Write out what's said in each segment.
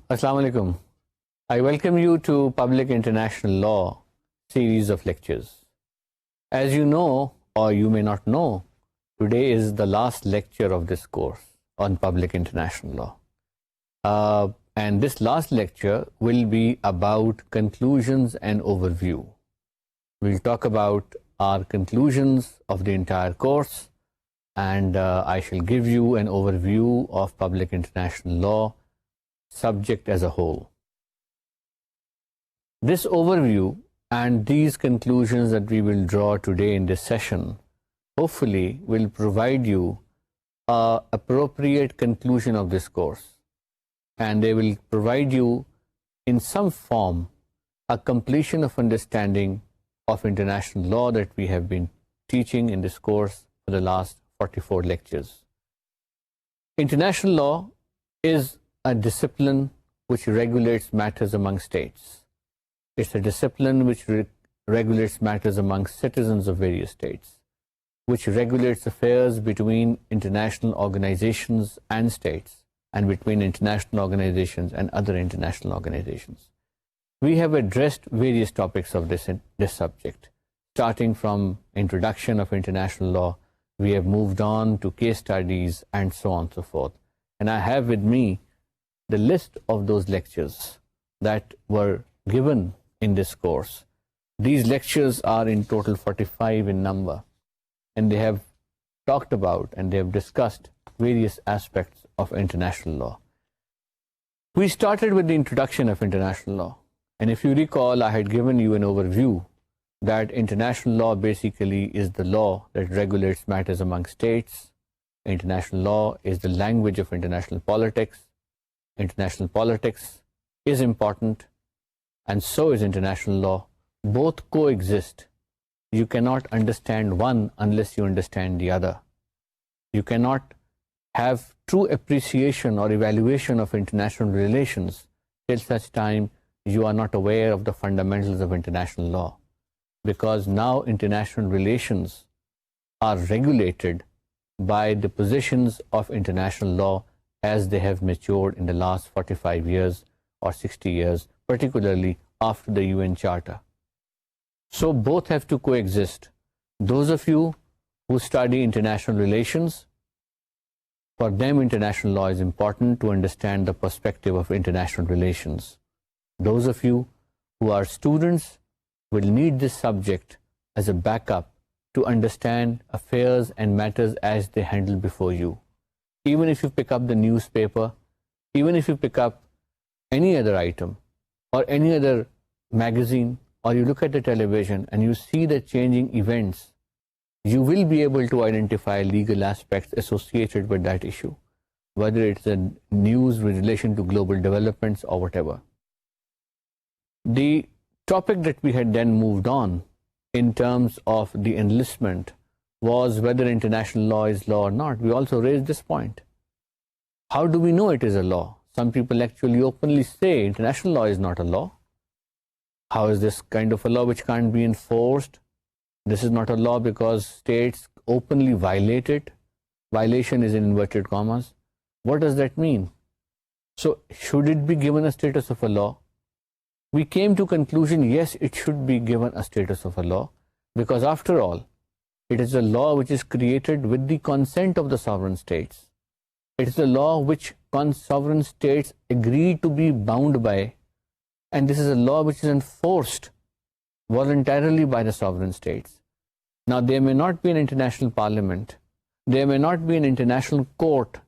Assalamu alaikum. I welcome you to Public International Law series of lectures. As you know, or you may not know, today is the last lecture of this course on Public International Law. And this last lecture will be about conclusions and overview. We'll talk about our conclusions of the entire course, and I shall give you an overview of Public International Law subject as a whole. This overview and these conclusions that we will draw today in this session hopefully will provide you an appropriate conclusion of this course, and they will provide you in some form a completion of understanding of international law that we have been teaching in this course for the last 44 lectures. International law is a discipline which regulates matters among states. It's a discipline which regulates matters among citizens of various states, which regulates affairs between international organizations and states, and between international organizations and other international organizations. We have addressed various topics of this subject. Starting from introduction of international law, we have moved on to case studies and so on and so forth. And I have with me the list of those lectures that were given in this course. These lectures are in total 45 in number, and they have talked about and they have discussed various aspects of international law. We started with the introduction of international law, and if you recall, I had given you an overview that international law basically is the law that regulates matters among states. International law is the language of international politics. International politics is important, and so is international law. Both coexist. You cannot understand one unless you understand the other. You cannot have true appreciation or evaluation of international relations till such time you are not aware of the fundamentals of international law, because now international relations are regulated by the positions of international law as they have matured in the last 45 years or 60 years, particularly after the UN Charter. So both have to coexist. Those of you who study international relations, for them international law is important to understand the perspective of international relations. Those of you who are students will need this subject as a backup to understand affairs and matters as they handle before you. Even if you pick up the newspaper, even if you pick up any other item or any other magazine, or you look at the television and you see the changing events, you will be able to identify legal aspects associated with that issue, whether it's a news with relation to global developments or whatever. The topic that we had then moved on in terms of the enlistment was whether international law is law or not. We also raised this point. How do we know it is a law? Some people actually openly say international law is not a law. How is this kind of a law which can't be enforced? This is not a law because states openly violate it. Violation is in inverted commas. What does that mean? So should it be given a status of a law? We came to conclusion, yes, it should be given a status of a law, because after all, it is a law which is created with the consent of the sovereign states. It is a law which sovereign states agree to be bound by, and this is a law which is enforced voluntarily by the sovereign states. Now, there may not be an international parliament, there may not be an international court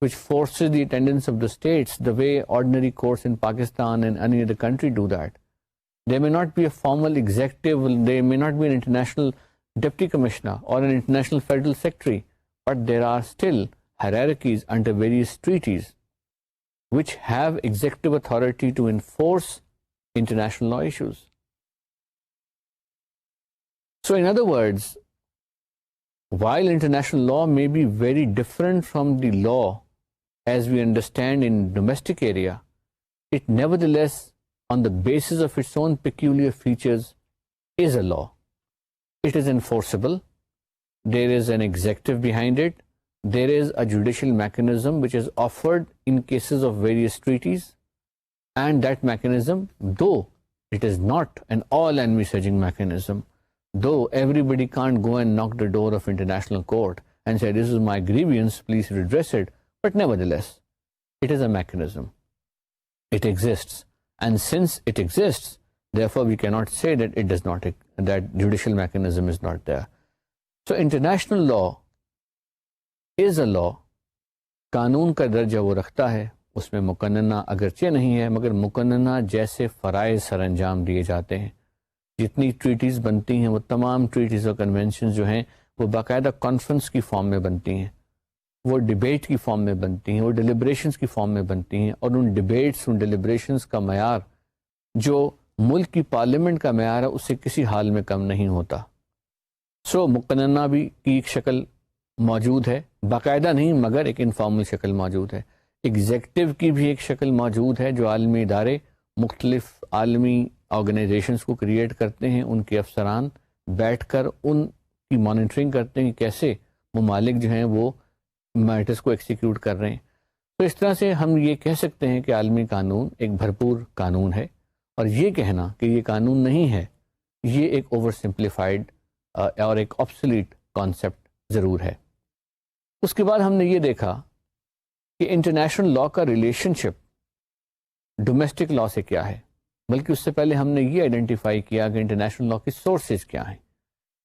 which forces the attendance of the states the way ordinary courts in Pakistan and any other country do that. There may not be a formal executive, there may not be an international deputy commissioner or an international federal secretary, but there are still hierarchies under various treaties which have executive authority to enforce international law issues. So in other words, while international law may be very different from the law as we understand in domestic area, it nevertheless, on the basis of its own peculiar features, is a law. It is enforceable. There is an executive behind it. There is a judicial mechanism which is offered in cases of various treaties. And that mechanism, though it is not an all envisaging mechanism, though everybody can't go and knock the door of international court and say, this is my grievance, please redress it, but nevertheless, it is a mechanism. It exists. And since it exists, therefore we cannot say that it does not, that judicial mechanism is not there. So international law is a law. قانون کا درجہ وہ رکھتا ہے, اس میں مقننہ اگرچہ نہیں ہے مگر مقننہ جیسے فرائض سر انجام دیے جاتے ہیں. جتنی ٹریٹیز بنتی ہیں وہ تمام ٹریٹیز اور کنونشنز جو ہیں وہ باقاعدہ کانفرنس کی فارم میں بنتی ہیں, وہ ڈیبیٹ کی فارم میں بنتی ہیں, وہ ڈیلیبریشنز کی فارم میں بنتی ہیں, اور ان ڈیبیٹس ان ڈیلیبریشنز کا معیار جو ملک کی پارلیمنٹ کا معیار ہے اس سے کسی حال میں کم نہیں ہوتا. سو مقننہ بھی کی ایک شکل موجود ہے, باقاعدہ نہیں مگر ایک انفارمل شکل موجود ہے. ایگزیکٹو کی بھی ایک شکل موجود ہے جو عالمی ادارے مختلف عالمی آرگنائزیشنز کو کریٹ کرتے ہیں, ان کے افسران بیٹھ کر ان کی مانیٹرنگ کرتے ہیں کہ کیسے ممالک جو ہیں وہ میٹرز کو ایکسیکیوٹ کر رہے ہیں. تو اس طرح سے ہم یہ کہہ سکتے ہیں کہ عالمی قانون ایک بھرپور قانون ہے, اور یہ کہنا کہ یہ قانون نہیں ہے یہ ایک اوور سمپلیفائڈ اور ایک آبسولیٹ کانسیپٹ ضرور ہے. اس کے بعد ہم نے یہ دیکھا کہ انٹرنیشنل لاء کا ریلیشن شپ ڈومیسٹک لاء سے کیا ہے, بلکہ اس سے پہلے ہم نے یہ آئیڈینٹیفائی کیا کہ انٹرنیشنل لاء کی سورسز کیا ہیں.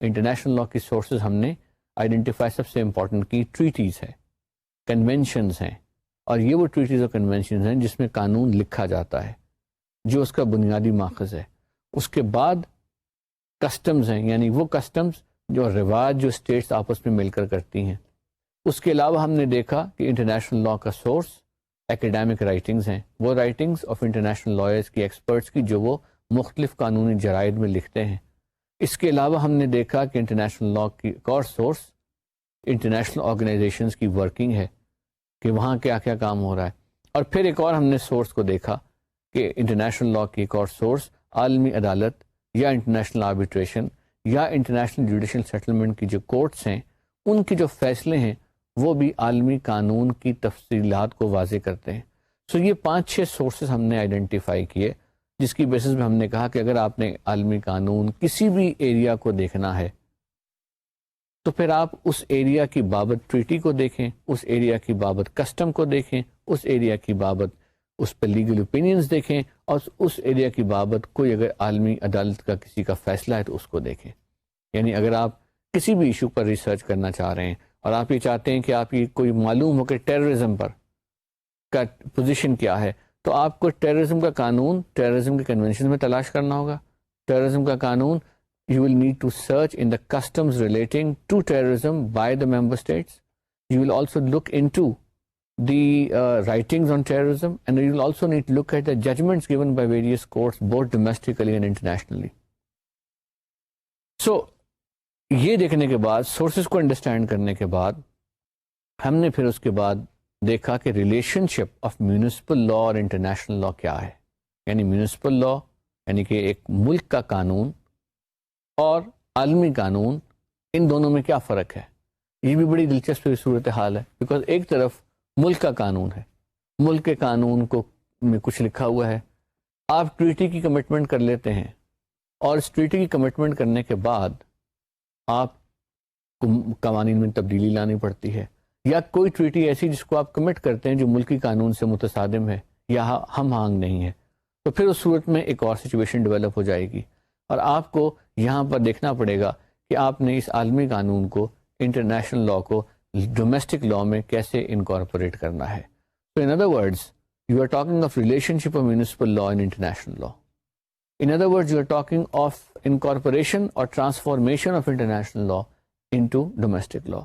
انٹرنیشنل لاء کی سورسز ہم نے آئیڈینٹیفائی سب سے امپورٹنٹ کی ٹریٹیز ہے, کنونشنز ہیں, اور یہ وہ ٹریٹیز اور کنونشنز ہیں جس میں قانون لکھا جاتا ہے جو اس کا بنیادی ماخذ ہے. اس کے بعد کسٹمز ہیں, یعنی وہ کسٹمز جو رواج جو اسٹیٹس آپس میں مل کر کرتی ہیں. اس کے علاوہ ہم نے دیکھا کہ انٹرنیشنل لاء کا سورس ایکیڈیمک رائٹنگز ہیں, وہ رائٹنگز آف انٹرنیشنل لائرز کی, ایکسپرٹس کی, جو وہ مختلف قانونی جرائد میں لکھتے ہیں. اس کے علاوہ ہم نے دیکھا کہ انٹرنیشنل لاء کی ایک اور سورس انٹرنیشنل آرگنائزیشنز کی ورکنگ ہے کہ وہاں کیا کیا کام ہو رہا ہے. اور پھر ایک اور ہم نے سورس کو دیکھا کہ انٹرنیشنل لاء کی ایک اور سورس عالمی عدالت یا انٹرنیشنل آربیٹریشن یا انٹرنیشنل جوڈیشل سیٹلمنٹ کی جو کورٹس ہیں ان کی جو فیصلے ہیں وہ بھی عالمی قانون کی تفصیلات کو واضح کرتے ہیں. سو یہ 5-6 سورسز ہم نے آئیڈینٹیفائی کیے جس کی بیسس پہ ہم نے کہا کہ اگر آپ نے عالمی قانون کسی بھی ایریا کو دیکھنا ہے تو پھر آپ اس ایریا کی بابت ٹریٹی کو دیکھیں, اس ایریا کی بابت کسٹم کو دیکھیں, اس ایریا کی بابت اس پہ لیگل اوپینینز دیکھیں, اور اس ایریا کی بابت کوئی اگر عالمی عدالت کا کسی کا فیصلہ ہے تو اس کو دیکھیں. یعنی اگر آپ کسی بھی ایشو پر ریسرچ کرنا چاہ رہے ہیں اور آپ یہ چاہتے ہیں کہ آپ یہ کوئی معلوم ہو کہ ٹیررزم پر کا پوزیشن کیا ہے, تو آپ کو ٹیررزم کا قانون ٹیررزم کے کنونشن میں تلاش کرنا ہوگا. ٹیررزم کا قانون you will need to search in the customs relating to terrorism by the member states. You will also look into the writings on terrorism, and you will also need to look at the judgments given by various courts both domestically and internationally. So یہ دیکھنے کے بعد, sources کو understand کرنے کے بعد, ہم نے پھر اس کے بعد دیکھا کہ relation ship of municipal law اور انٹرنیشنل لاء کیا ہے. یعنی میونسپل لاء یعنی کہ ایک ملک کا قانون اور عالمی قانون, ان دونوں میں کیا فرق ہے. یہ بھی بڑی دلچسپ صورتحال ہے, بیکاز ایک طرف ملک کا قانون ہے, ملک کے قانون کو میں کچھ لکھا ہوا ہے, آپ ٹریٹی کی کمٹمنٹ کر لیتے ہیں, اور اس ٹریٹی کی کمٹمنٹ کرنے کے بعد آپ کو قوانین میں تبدیلی لانی پڑتی ہے, یا کوئی ٹریٹی ایسی جس کو آپ کمٹ کرتے ہیں جو ملکی قانون سے متصادم ہے یا ہم آہنگ نہیں ہے, تو پھر اس صورت میں ایک اور سچویشن ڈیولپ ہو جائے گی, اور آپ کو یہاں پر دیکھنا پڑے گا کہ آپ نے اس عالمی قانون کو انٹرنیشنل لاء کو ڈومیسٹک لاء میں کیسے انکارپوریٹ کرنا ہے. So in other words, you are talking of relationship of municipal law and international law. In other words, you are talking of incorporation or transformation of international law into domestic law.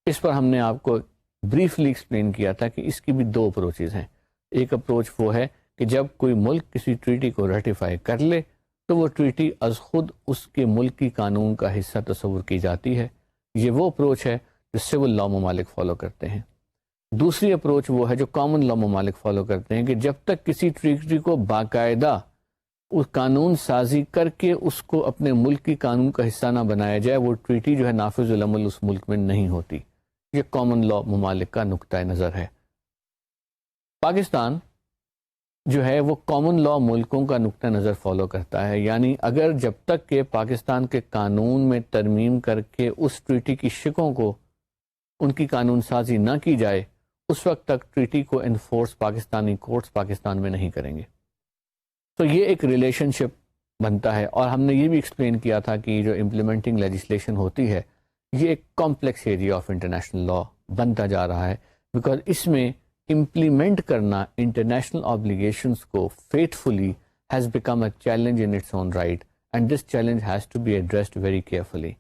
اس پر ہم نے آپ کو briefly explain کیا تھا کہ اس کی بھی 2 approaches ہیں. ایک اپروچ وہ ہے کہ جب کوئی ملک کسی ٹریٹی کو ریٹیفائی کر لے تو وہ ٹریٹی از خود اس کے ملک کی قانون کا حصہ تصور کی جاتی ہے. یہ وہ اپروچ ہے جو سول لاء ممالک فالو کرتے ہیں. دوسری اپروچ وہ ہے جو کامن لاء ممالک فالو کرتے ہیں کہ جب تک کسی ٹریٹی کو باقاعدہ اس قانون سازی کر کے اس کو اپنے ملک کی قانون کا حصہ نہ بنایا جائے, وہ ٹریٹی جو ہے نافذ العمل اس ملک میں نہیں ہوتی. یہ کامن لاء ممالک کا نقطہ نظر ہے. پاکستان جو ہے وہ کامن لا ملکوں کا نقطہ نظر فالو کرتا ہے. یعنی اگر جب تک کہ پاکستان کے قانون میں ترمیم کر کے اس ٹریٹی کی شقوں کو ان کی قانون سازی نہ کی جائے اس وقت تک ٹریٹی کو انفورس پاکستانی کورٹس پاکستان میں نہیں کریں گے. تو یہ ایک ریلیشن شپ بنتا ہے. اور ہم نے یہ بھی ایکسپلین کیا تھا کہ جو امپلیمنٹنگ لیجسلیشن ہوتی ہے یہ ایک کمپلیکس ایریا آف انٹرنیشنل لا بنتا جا رہا ہے, بیکاز اس میں امپلیمنٹ کرنا انٹرنیشنل آبلیگیشنس کو faithfully has become a challenge in its own right, and this challenge has to be addressed very carefully,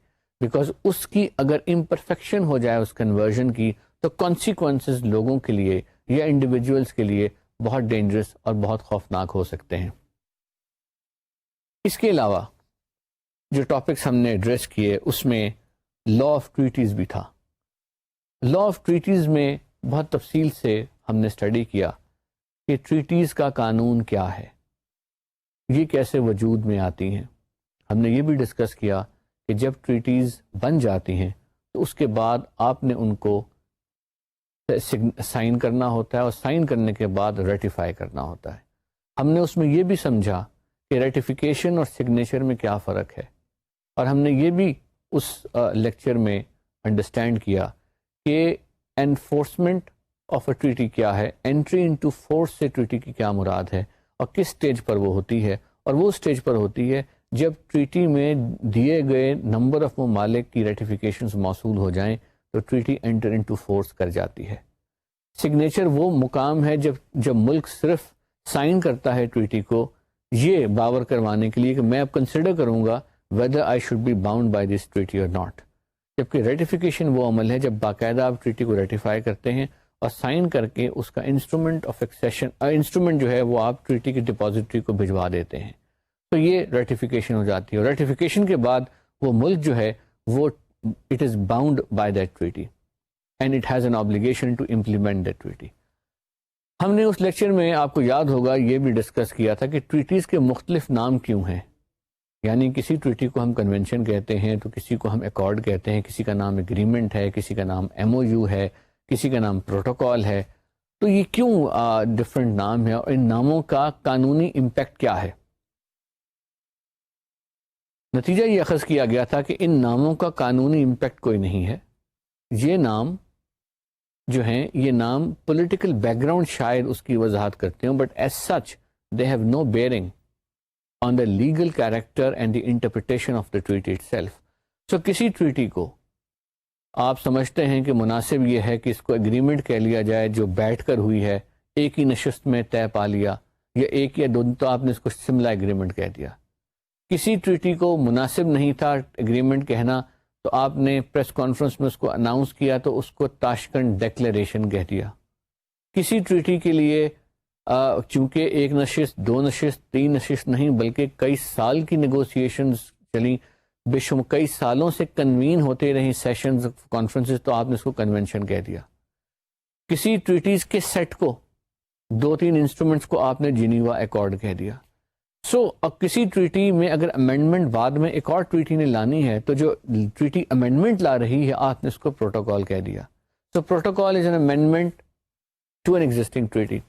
because اس کی اگر امپرفیکشن ہو جائے اس کنورژن کی تو کانسیکوینسز لوگوں کے لیے یا انڈیویجولس کے لیے بہت ڈینجرس اور بہت خوفناک ہو سکتے ہیں. اس کے علاوہ جو ٹاپکس ہم نے ایڈریس کیے اس میں لا آف ٹریٹیز بھی تھا. لا آف ٹریٹیز میں بہت تفصیل سے ہم نے اسٹڈی کیا کہ ٹریٹیز کا قانون کیا ہے, یہ کیسے وجود میں آتی ہیں. ہم نے یہ بھی ڈسکس کیا کہ جب ٹریٹیز بن جاتی ہیں تو اس کے بعد آپ نے ان کو سائن کرنا ہوتا ہے اور سائن کرنے کے بعد ریٹیفائی کرنا ہوتا ہے. ہم نے اس میں یہ بھی سمجھا کہ ریٹیفیکیشن اور سگنیچر میں کیا فرق ہے, اور ہم نے یہ بھی اس لیکچر میں انڈرسٹینڈ کیا کہ انفورسمنٹ آف اے ٹریٹی کیا ہے, انٹری انٹو فورس سے ٹریٹی کی کیا مراد ہے اور کس سٹیج پر وہ ہوتی ہے. اور وہ سٹیج پر ہوتی ہے جب ٹریٹی میں دیے گئے نمبر آف ممالک کی ریٹیفیکیشنز موصول ہو جائیں تو ٹریٹی انٹر انٹو فورس کر جاتی ہے. سگنیچر وہ مقام ہے جب ملک صرف سائن کرتا ہے ٹریٹی کو یہ باور کروانے کے لیے کہ میں اب کنسیڈر کروں گا whether I should be bound by this treaty or not. جبکہ ریٹیفیکیشن وہ عمل ہے جب باقاعدہ آپ ٹریٹی کو ریٹیفائی کرتے ہیں اور سائن کر کے اس کا انسٹرومنٹ آف ایکسیشن انسٹرومنٹ جو ہے وہ آپ ٹریٹی کی ڈپازیٹری کو بھجوا دیتے ہیں, تو یہ ریٹیفیکیشن ہو جاتی ہے. اور ریٹیفیکیشن کے بعد وہ ملک جو ہے وہ it is bound by that treaty and it has an obligation to implement that treaty. ہم نے اس لیکچر میں آپ کو یاد ہوگا یہ بھی ڈسکس کیا تھا کہ ٹریٹیز کے مختلف نام کیوں ہیں. یعنی کسی ٹریٹی کو ہم کنونشن کہتے ہیں تو کسی کو ہم ایکارڈ کہتے ہیں, کسی کا نام اگریمنٹ ہے, کسی کا نام MOU ہے, کسی کا نام پروٹوکول ہے. تو یہ کیوں ڈفرینٹ نام ہے اور ان ناموں کا قانونی امپیکٹ کیا ہے؟ نتیجہ یہ اخذ کیا گیا تھا کہ ان ناموں کا قانونی امپیکٹ کوئی نہیں ہے. یہ نام جو ہیں یہ نام پولیٹیکل بیک گراؤنڈ شاید اس کی وضاحت کرتے ہیں, but as such they have no bearing on the legal character and the interpretation of the treaty itself. So کسی ٹریٹی کو آپ سمجھتے ہیں کہ مناسب یہ ہے کہ اس کو اگریمنٹ کہہ لیا جائے جو بیٹھ کر ہوئی ہے, ایک ہی نشست میں طے پا لیا, یا ایک یا دو تو آپ نے اس کو سملا اگریمنٹ کہہ دیا. کسی ٹریٹی کو مناسب نہیں تھا اگریمنٹ کہنا تو آپ نے پریس کانفرنس میں اس کو اناؤنس کیا تو اس کو تاشکنڈ ڈیکلیریشن کہہ دیا. کسی ٹریٹی کے لیے چونکہ ایک نشست, دو نشست, تین نشست نہیں بلکہ کئی سال کی نیگوسیشنز چلیں, بے شمار کئی سالوں سے کنوین ہوتے رہے سیشنز کانفرنسز, تو آپ نے اس کو کنونشن کہہ دیا. کسی ٹریٹیز کے سیٹ کو, دو تین انسٹرومنٹس کو آپ نے جنیوا ایکارڈ کہہ دیا. اب کسی ٹریٹی میں اگر امینڈمنٹ بعد میں ایک اور ٹریٹی نے لانی ہے تو جو ٹریٹی امینڈمنٹ لا رہی ہے آپ نے اس کو پروٹوکول کہہ دیا. Protocol is an amendment to an existing treaty.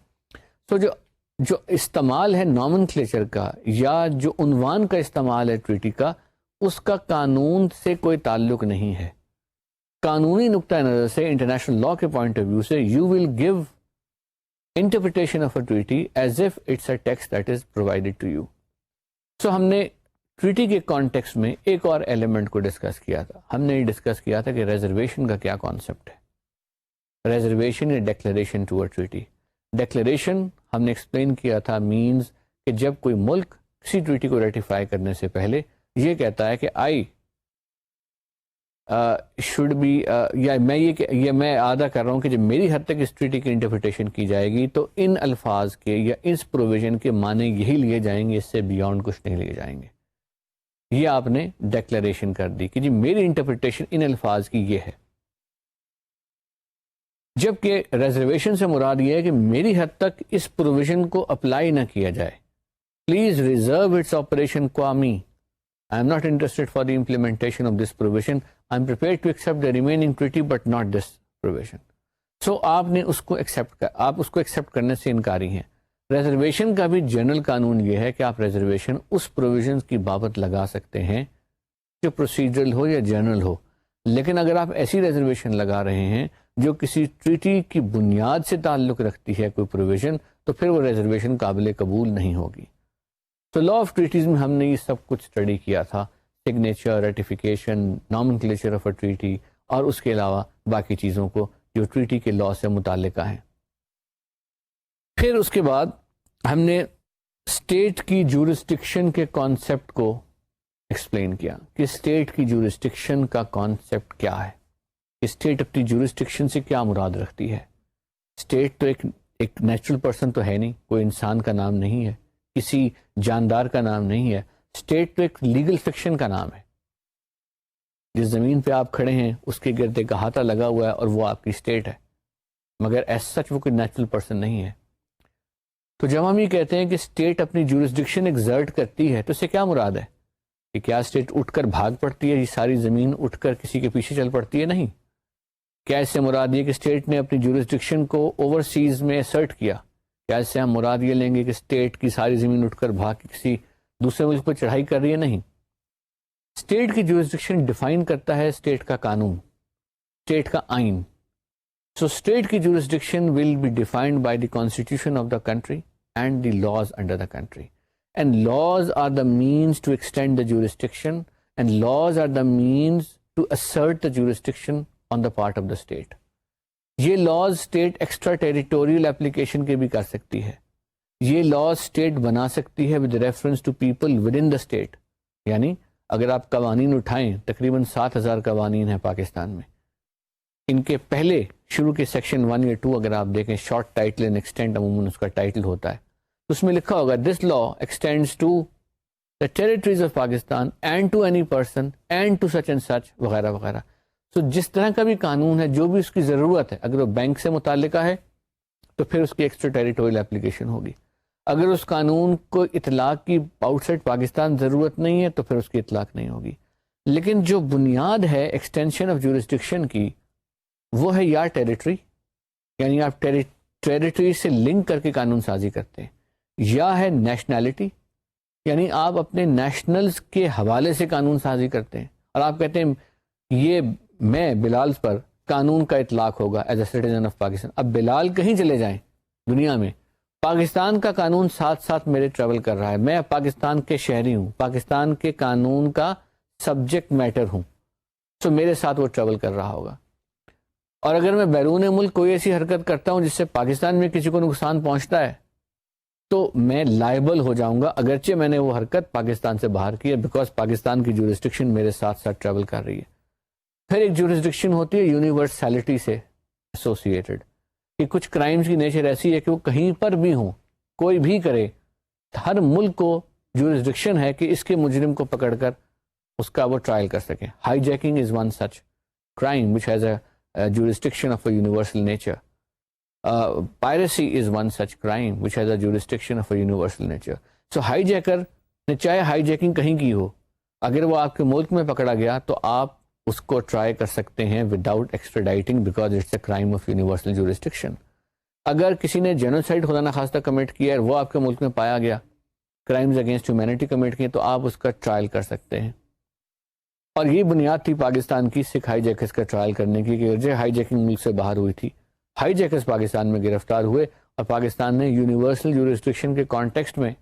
جو استعمال ہے نامن کلیچر کا یا جو عنوان کا استعمال ہے ٹریٹی کا, اس کا قانون سے کوئی تعلق نہیں ہے. قانونی نقطہ نظر سے انٹرنیشنل لا کے پوائنٹ آف ویو سے you will give interpretation of a treaty as if its a text that is provided to you. ہم نے ٹریٹی کے کانٹیکسٹ میں ایک اور ایلیمنٹ کو ڈسکس کیا تھا. ہم نے یہ ڈسکس کیا تھا کہ ریزرویشن کا کیا کانسیپٹ ہے. ریزرویشن یا declaration to a treaty. Declaration ہم نے ایکسپلین کیا تھا مینز کہ جب کوئی ملک کسی ٹریٹی کو ریٹیفائی کرنے سے پہلے یہ کہتا ہے کہ آئی شوڈ بی یا میں ادا کر رہا ہوں کہ جب میری حد تک اس ٹریٹی کی انٹرپریٹیشن کی جائے گی تو ان الفاظ کے یا اس پروویژن کے معنی یہی لیے جائیں گے, اس سے بیونڈ کچھ نہیں لیے جائیں گے. یہ آپ نے ڈیکلیریشن کر دی کہ جی میری انٹرپریٹیشن ان الفاظ کی یہ ہے. جبکہ ریزرویشن سے مراد یہ ہے کہ میری حد تک اس پروویژن کو اپلائی نہ کیا جائے. Please reserve its operation qua me. I am not interested for the implementation of this provision. I am prepared to accept the remaining treaty but not this provision. آپ نے اس کو ایکسیپٹ کرنے سے انکاری ہیں. ریزرویشن کا بھی جنرل قانون یہ ہے کہ آپ ریزرویشن اس پروویژنس کی بابت لگا سکتے ہیں جو پروسیجرل ہو یا جنرل ہو، لیکن اگر آپ ایسی ریزرویشن لگا رہے ہیں جو کسی ٹریٹی کی بنیاد سے تعلق رکھتی ہے کوئی پروویژن، تو پھر وہ ریزرویشن قابل قبول نہیں ہوگی. تو لا آف ٹریٹیز میں ہم نے یہ سب کچھ اسٹڈی کیا تھا، signature, ratification, nomenclature of a treaty, اور اس کے علاوہ باقی چیزوں کو جو ٹریٹی کے لا سے متعلقہ ہیں. پھر اس کے بعد ہم نے اسٹیٹ کی جورسڈکشن کے کانسیپٹ کو ایکسپلین کیا کہ اسٹیٹ کی جورسڈکشن کا کانسیپٹ کیا ہے، اسٹیٹ اپنی جورسڈکشن سے کیا مراد رکھتی ہے. اسٹیٹ تو ایک نیچرل پرسن تو ہے نہیں، کوئی انسان کا نام نہیں ہے، کسی جاندار کا نام نہیں ہے. اسٹیٹ تو ایک لیگل فکشن کا نام ہے. جس زمین پہ آپ کھڑے ہیں اس کے گرد ایک احاطہ لگا ہوا ہے اور وہ آپ کی اسٹیٹ ہے، مگر ایز سچ وہ کوئی نیچرل پرسن نہیں ہے. تو جب ہم یہ کہتے ہیں کہ اسٹیٹ اپنی جورسڈکشن ایگزرٹ کرتی ہے تو اس سے کیا مراد ہے؟ کہ کیا اسٹیٹ اٹھ کر بھاگ پڑتی ہے، یہ ساری زمین اٹھ کر کسی کے پیچھے چل پڑتی ہے؟ نہیں. کیا اس سے مراد یہ کہ اسٹیٹ نے اپنی جورسڈکشن کو اوورسیز میں اسرٹ کیا؟ کیا اس سے ہم مراد یہ لیں گے کہ اسٹیٹ کی ساری زمین اٹھ کر بھاگ کے کسی دوسرے ملک پر چڑھائی کر رہی ہے؟ نہیں. اسٹیٹ کی جورسڈکشن ڈیفائن کرتا ہے اسٹیٹ کا قانون، اسٹیٹ کا آئین. So state کی jurisdiction will be defined by the constitution of the country and the laws under the country. And laws are the means to extend the jurisdiction, and laws are the means to assert the jurisdiction on the part of the state. یہ laws state extra territorial application کے بھی کر سکتی ہے. یہ laws state بنا سکتی ہے with reference to people within the state. یعنی اگر آپ قوانین اٹھائیں، تقریباً 7,000 قوانین ہیں پاکستان میں. ان کے پہلے شروع کے سیکشن 1 یا 2 اگر آپ دیکھیں، شارٹ ٹائٹل اینڈ ایکسٹینڈ عموماً اس کا ٹائٹل ہوتا ہے، تو اس میں لکھا ہوگا this law extends to the territories of Pakistan and to any person and to such and such وغیرہ وغیرہ. تو جس طرح کا بھی قانون ہے، جو بھی اس کی ضرورت ہے، اگر وہ بینک سے متعلقہ ہے تو پھر اس کی ایکسٹرا ٹیریٹوریل اپلیکیشن ہوگی. اگر اس قانون کو اطلاق کی آؤٹ سائڈ پاکستان ضرورت نہیں ہے تو پھر اس کی اطلاق نہیں ہوگی. لیکن جو بنیاد ہے ایکسٹینشن آف جورسڈکشن کی، وہ ہے یا ٹیریٹری، یعنی آپ ٹیریٹری سے لنک کر کے قانون سازی کرتے ہیں، یا ہے نیشنلٹی، یعنی آپ اپنے نیشنلز کے حوالے سے قانون سازی کرتے ہیں اور آپ کہتے ہیں یہ میں بلال پر قانون کا اطلاق ہوگا as a citizen of Pakistan. اب بلال کہیں چلے جائیں دنیا میں، پاکستان کا قانون ساتھ ساتھ میرے ٹریول کر رہا ہے، میں پاکستان کے شہری ہوں، پاکستان کے قانون کا سبجیکٹ میٹر ہوں، تو میرے ساتھ وہ ٹریول کر رہا ہوگا. اور اگر میں بیرون ملک کوئی ایسی حرکت کرتا ہوں جس سے پاکستان میں کسی کو نقصان پہنچتا ہے تو میں لائبل ہو جاؤں گا، اگرچہ میں نے وہ حرکت پاکستان سے باہر کی ہے، بیکاز پاکستان کی جورسڈکشن میرے ساتھ ساتھ ٹریول کر رہی ہے. پھر ایک جورسڈکشن ہوتی ہے یونیورسلٹی سے ایسوسیٹڈ، کہ کچھ کرائمز کی نیچر ایسی ہے کہ وہ کہیں پر بھی ہوں، کوئی بھی کرے، ہر ملک کو جورسڈکشن ہے کہ اس کے مجرم کو پکڑ کر اس کا وہ ٹرائل کر سکیں. High jacking is one such crime which has a jurisdiction of a universal nature. Piracy is one such crime which has a jurisdiction of a universal nature. So hijacker نے چاہے ہائی جیکنگ کہیں کی ہو، اگر وہ آپ کے ملک میں پکڑا گیا تو آپ اس کو ٹرائی کر سکتے ہیں without extraditing, because it's a crime of universal jurisdiction. اگر کسی نے جینوسائڈ خدا نخواستہ کمٹ کیا ہے، وہ آپ کے ملک میں پایا گیا، کرائمز اگینسٹ ہیومینٹی کمٹ کیے، تو آپ اس کا ٹرائل کر سکتے ہیں. اور یہ بنیاد تھی پاکستان کی سکھ ہائی جیکرز کا ٹرائل کرنے کی، کہ ہائی جیکنگ ملک سے باہر ہوئی تھی، ہائی جیکرز پاکستان میں گرفتار ہوئے اور پاکستان نے یونیورسل جورسڈکشن کے کانٹیکسٹ میں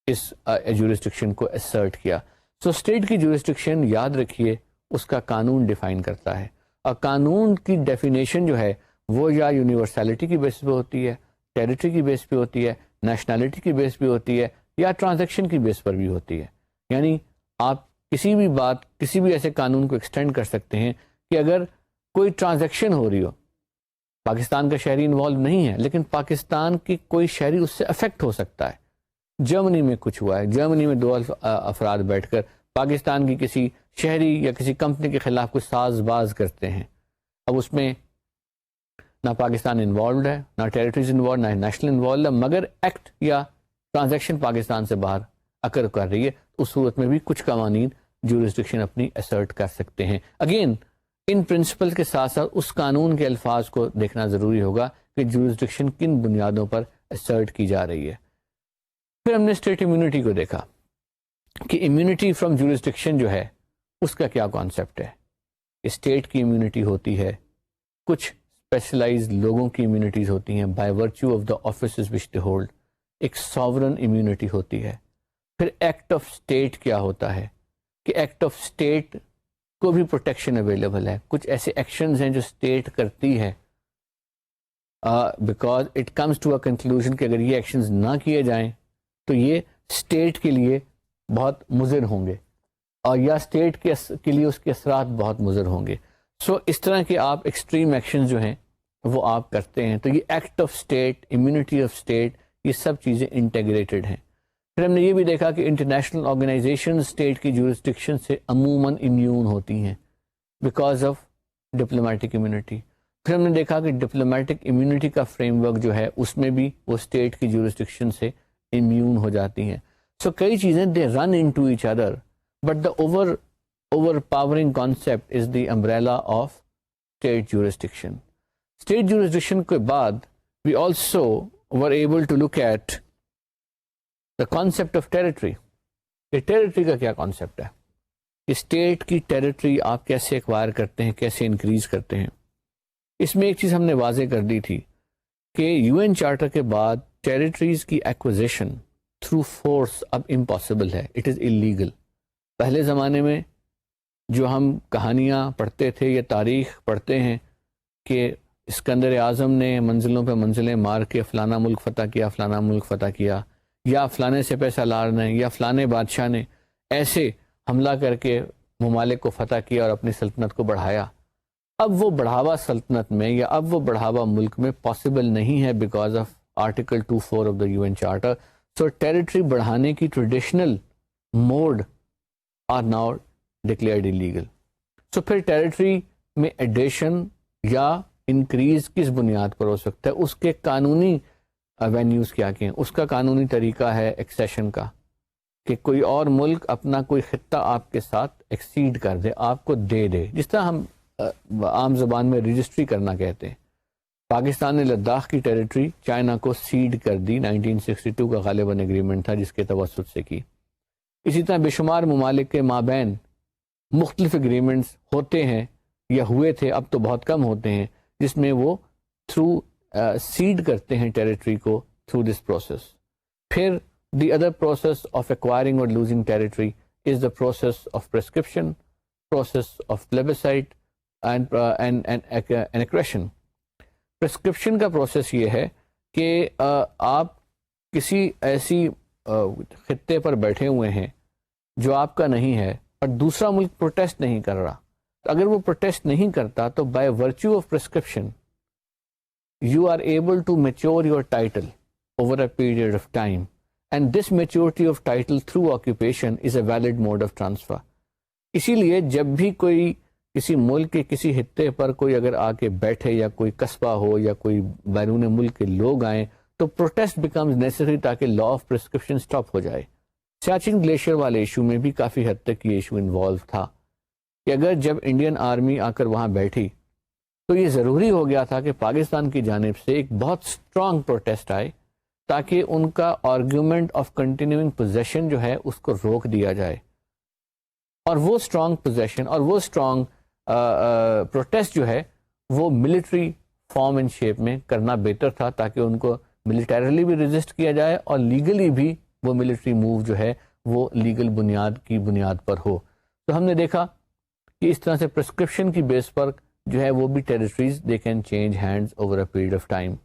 اس جورسڈکشن کو اسرٹ کیا. سو اسٹیٹ کی جورسڈکشن یاد رکھیے اس کا قانون ڈیفائن کرتا ہے، اور قانون کی ڈیفینیشن جو ہے وہ یا یونیورسلٹی کی بیس پہ ہوتی ہے، ٹیریٹری کی بیس پہ ہوتی ہے، نیشنلٹی کی بیس پہ ہوتی ہے، یا ٹرانزیکشن کی بیس پر بھی ہوتی ہے. یعنی آپ کسی بھی بات، کسی بھی ایسے قانون کو ایکسٹینڈ کر سکتے ہیں کہ اگر کوئی ٹرانزیکشن ہو رہی ہو، پاکستان کا شہری انوالو نہیں ہے لیکن پاکستان کی کوئی شہری اس سے افیکٹ ہو سکتا ہے. جرمنی میں کچھ ہوا ہے، جرمنی میں 2 افراد بیٹھ کر پاکستان کی کسی شہری یا کسی کمپنی کے خلاف کچھ ساز باز کرتے ہیں. اب اس میں نہ پاکستان انوالوڈ ہے، نہ ٹیریٹریز انوالوڈ، نہ نیشنل انوالوڈ ہے، مگر ایکٹ یا ٹرانزیکشن پاکستان سے باہر اکر کر رہی ہے. اس صورت میں بھی کچھ قوانین جورسڈکشن اپنی اسرٹ کر سکتے ہیں. اگین ان پرنسپل کے ساتھ ساتھ اس قانون کے الفاظ کو دیکھنا ضروری ہوگا کہ جورسڈکشن کن بنیادوں پر اسرٹ کی جا رہی ہے. پھر ہم نے اسٹیٹ امیونٹی کو دیکھا کہ امیونٹی فرام جورسڈکشن جو ہے اس کا کیا کانسیپٹ ہے. اسٹیٹ کی امیونٹی ہوتی ہے, کچھ اسپیشلائز لوگوں کی امیونٹیز ہوتی ہیں by virtue of the offices which they hold. ایک ساورن امیونٹی ہوتی ہے. پھر ایکٹ آف اسٹیٹ کیا ہوتا ہے کہ ایکٹ آف اسٹیٹ کو بھی پروٹیکشن اویلیبل ہے. کچھ ایسے ایکشنز ہیں جو اسٹیٹ کرتی ہے because it comes to a conclusion کہ اگر یہ ایکشنز نہ کیے جائیں تو یہ اسٹیٹ کے لیے بہت مضر ہوں گے اور یا اسٹیٹ کے لیے اس کے اثرات بہت مضر ہوں گے. سو اس طرح کے آپ ایکسٹریم ایکشن جو ہیں وہ آپ کرتے ہیں. تو یہ act of state, immunity of state, یہ سب چیزیں انٹیگریٹڈ ہیں. پھر ہم نے یہ بھی دیکھا کہ انٹرنیشنل آرگنائزیشن اسٹیٹ کی جورسڈکشن سے عموماً امیون ہوتی ہیں بیکاز آف ڈپلومیٹک امیونٹی. پھر ہم نے دیکھا کہ ڈپلومیٹک امیونٹی کا فریم ورک جو ہے اس میں بھی وہ اسٹیٹ کی جورسڈکشن سے امیون ہو جاتی ہیں. سو کئی چیزیں they run into each other but the overpowering concept is the umbrella of state jurisdiction. State jurisdiction کے بعد we also were able to look at the concept of territory. یہ territory کا کیا concept ہے, state کی territory آپ کیسے acquire کرتے ہیں, کیسے انکریز کرتے ہیں. اس میں ایک چیز ہم نے واضح کر دی تھی کہ یو این چارٹر کے بعد ٹیریٹریز کی ایکوزیشن تھرو فورس اب امپاسبل ہے, اٹ از اللیگل. پہلے زمانے میں جو ہم کہانیاں پڑھتے تھے یا تاریخ پڑھتے ہیں کہ اسکندر اعظم نے منزلوں پہ منزلیں مار کے فلانا ملک فتح کیا, فلانا ملک فتح کیا, یا فلانے سپہ سالار نے یا فلانے بادشاہ نے ایسے حملہ کر کے ممالک کو فتح کیا اور اپنی سلطنت کو بڑھایا. اب وہ بڑھاوا سلطنت میں یا اب وہ بڑھاوا ملک میں پاسبل نہیں ہے because of article 24 of the U N charter. So territory بڑھانے کی traditional mode are now declared illegal. So پھر ٹیریٹری میں ایڈیشن یا انکریز کس بنیاد پر ہو سکتا ہے, اس کے قانونی وینیوز کیا ہیں. اس کا قانونی طریقہ ہے ایکسیشن کا, کہ کوئی اور ملک اپنا کوئی خطہ آپ کے ساتھ ایکسیڈ کر دے, آپ کو دے دے, جس طرح ہم عام زبان میں رجسٹری کرنا کہتے ہیں. پاکستان نے لداخ کی ٹیریٹری چائنا کو سیڈ کر دی, 1962 کا غالباً ایگریمنٹ تھا جس کے توسط سے کی. اسی طرح بے شمار ممالک کے مابین مختلف ایگریمنٹس ہوتے ہیں یا ہوئے تھے, اب تو بہت کم ہوتے ہیں, جس میں وہ تھرو سیڈ کرتے ہیں ٹیریٹری کو تھرو دس پروسیس. پھر the other process of acquiring or losing territory is the process of prescription, process of plebiscite and accretion. Prescription کا پروسیس یہ ہے کہ آپ کسی ایسی خطے پر بیٹھے ہوئے ہیں جو آپ کا نہیں ہے اور دوسرا ملک پروٹیسٹ نہیں کر رہا, تو اگر وہ پروٹیسٹ نہیں کرتا تو by virtue of prescription you are able to mature your title over a period of time, and this maturity of title through occupation is a valid mode of transfer. اسی لیے جب بھی کوئی کسی ملک کے کسی خطے پر کوئی اگر آ کے بیٹھے یا کوئی قصبہ ہو یا کوئی بیرون ملک کے لوگ آئیں تو پروٹیسٹ بیکمز نیسری تاکہ لا آف پرسکرپشن اسٹاپ ہو جائے. سیاچن گلیشیئر والے ایشو میں بھی کافی حد تک یہ ایشو انوالو تھا کہ اگر جب انڈین آرمی آ کر وہاں بیٹھی تو یہ ضروری ہو گیا تھا کہ پاکستان کی جانب سے ایک بہت اسٹرانگ پروٹیسٹ آئے تاکہ ان کا آرگیومنٹ آف کنٹینیوئنگ پوزیشن جو ہے اس کو روک دیا جائے. اور وہ اسٹرانگ پوزیشن اور وہ اسٹرانگ پروٹیسٹ جو ہے وہ ملٹری فارم اینڈ شیپ میں کرنا بہتر تھا تاکہ ان کو ملیٹریلی بھی ریزسٹ کیا جائے اور لیگلی بھی وہ ملٹری موو جو ہے وہ لیگل بنیاد کی بنیاد پر ہو. تو ہم نے دیکھا کہ اس طرح سے پرسکرپشن کی بیس پر جو ہے وہ بھی territories they can change hands over a period of time.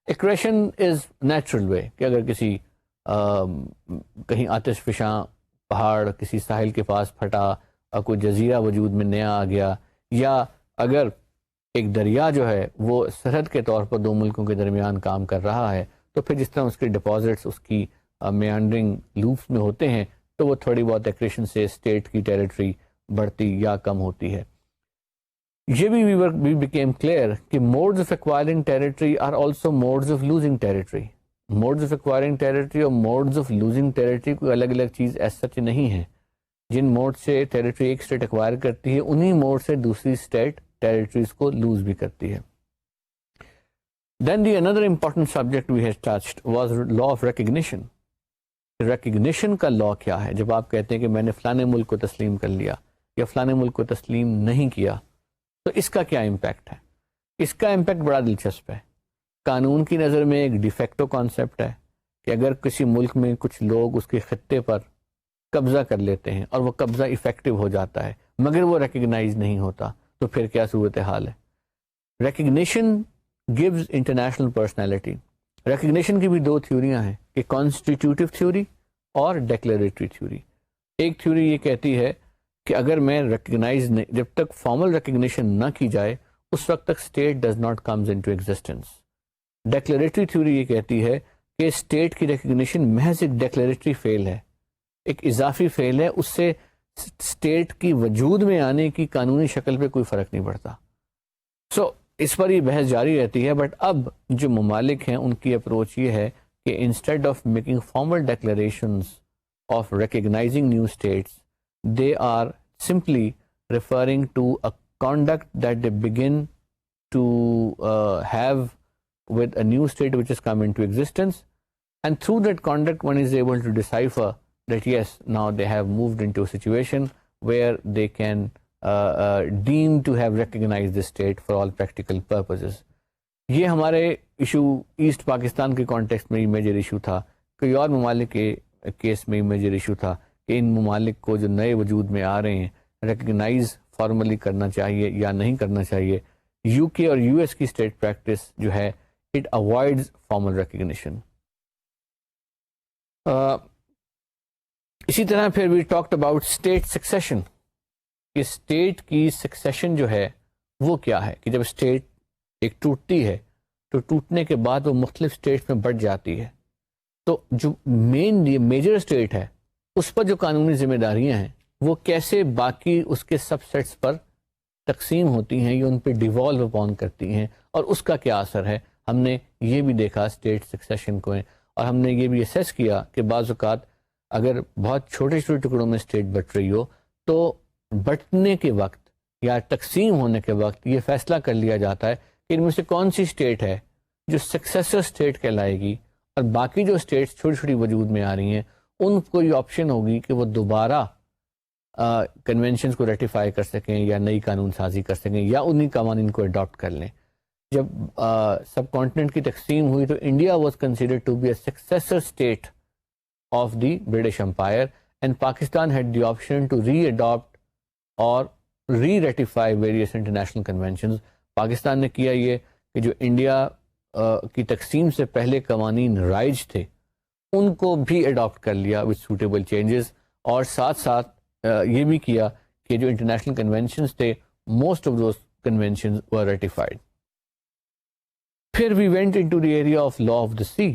Accretion is natural way کہ اگر کسی کہیں آتش فشاں پہاڑ کسی ساحل کے پاس پھٹا اور کوئی جزیرہ وجود میں نیا آ گیا, یا اگر ایک دریا جو ہے وہ سرحد کے طور پر دو ملکوں کے درمیان کام کر رہا ہے, تو پھر جس طرح اس کے ڈپازٹس اس کی میانڈرنگ لوپس میں ہوتے ہیں تو وہ تھوڑی بہت ایکریشن سے اسٹیٹ کی ٹیریٹری بڑھتی یا کم ہوتی ہے. یہ بھی we became clear کہ modes of acquiring territory are also modes of losing territory. Modes of acquiring territory اور modes of losing territory کوئی الگ الگ چیز ایس سچ نہیں ہے. جن موڈ سے ٹیریٹری ایک اسٹیٹ ایکوائر کرتی ہے انہی موڈ سے دوسری اسٹیٹ ٹیریٹریز کو لوز بھی کرتی ہے. Then the another important subject we had touched was law of recognition. Recognition کا لا کیا ہے؟ جب آپ کہتے ہیں کہ میں نے فلانے ملک کو تسلیم کر لیا یا فلانے ملک کو تسلیم نہیں کیا، تو اس کا کیا امپیکٹ ہے؟ اس کا امپیکٹ بڑا دلچسپ ہے. قانون کی نظر میں ایک ڈیفیکٹو کانسیپٹ ہے کہ اگر کسی ملک میں کچھ لوگ اس کے خطے پر قبضہ کر لیتے ہیں اور وہ قبضہ افیکٹو ہو جاتا ہے مگر وہ ریکگنائز نہیں ہوتا، تو پھر کیا صورتحال ہے؟ Recognition gives international personality. Recognition کی بھی دو تھیوریاں ہیں کہ کانسٹیٹیوٹیو تھیوری اور ڈیکلیریٹری تھیوری. ایک تھیوری یہ کہتی ہے کہ اگر میں ریکگنائز جب تک فارمل ریکگنیشن نہ کی جائے اس وقت تک state does not comes into existence. Declaratory theory یہ کہتی ہے کہ اسٹیٹ کی ریکگنیشن محض ایک ڈیکلیریٹری فیل ہے، ایک اضافی فیل ہے، اس سے اسٹیٹ کی وجود میں آنے کی قانونی شکل پہ کوئی فرق نہیں پڑتا. سو اس پر یہ بحث جاری رہتی ہے. بٹ اب جو ممالک ہیں ان کی اپروچ یہ ہے کہ instead of making formal declarations of recognising new states they are simply referring to a conduct that they begin to have with a new state which has come into existence, and through that conduct one is able to decipher that yes, now they have moved into a situation where they can deem to have recognized the state for all practical purposes. یہ ہمارے issue asset Pakistan کے context میں major issue تھا، کوئی اور ممالک کے case میں میجر ایشو تھا کہ ان ممالک کو جو نئے وجود میں آ رہے ہیں ریکگنائز فارملی کرنا چاہیے یا نہیں کرنا چاہیے. یو کے اور یو ایس کی اسٹیٹ پریکٹس جو ہے اٹ اوائڈز فارمل ریکگنیشن. اسی طرح پھر we talked about state succession. State کی سکسیشن جو ہے وہ کیا ہے کہ جب اسٹیٹ ایک ٹوٹتی ہے تو ٹوٹنے کے بعد وہ مختلف اسٹیٹس میں بٹ جاتی ہے، تو جو میجر اسٹیٹ ہے اس پر جو قانونی ذمہ داریاں ہیں وہ کیسے باقی اس کے سب سیٹس پر تقسیم ہوتی ہیں یا ان پہ ڈیوالو اپون کرتی ہیں اور اس کا کیا اثر ہے. ہم نے یہ بھی دیکھا اسٹیٹ سکسیشن کو، اور ہم نے یہ بھی اسیس کیا کہ بعض اوقات اگر بہت چھوٹے چھوٹے ٹکڑوں میں اسٹیٹ بٹ رہی ہو تو بٹنے کے وقت یا تقسیم ہونے کے وقت یہ فیصلہ کر لیا جاتا ہے کہ ان میں سے کون سی اسٹیٹ ہے جو سکسیسر اسٹیٹ کہلائے گی، اور باقی جو اسٹیٹس چھوٹی چھوٹی وجود میں آ رہی ہیں ان کو یہ آپشن ہوگی کہ وہ دوبارہ کنونشنز کو ریٹیفائی کر سکیں یا نئی قانون سازی کر سکیں یا انہی قوانین کو اڈاپٹ کر لیں. جب سب کانٹیننٹ کی تقسیم ہوئی تو India was considered to be a successor state of the British empire and Pakistan had the option to readopt or reratify various international conventions. Pakistan نے کیا یہ کہ جو انڈیا کی تقسیم سے پہلے قوانین رائج تھے ان کو بھی اڈاپٹ کر لیا وتھ سوٹیبل چینجز، اور ساتھ ساتھ یہ بھی کیا کہ جو انٹرنیشنل کنونشنز تھے most of those conventions were ratified. پھر we went into the area of law of the sea.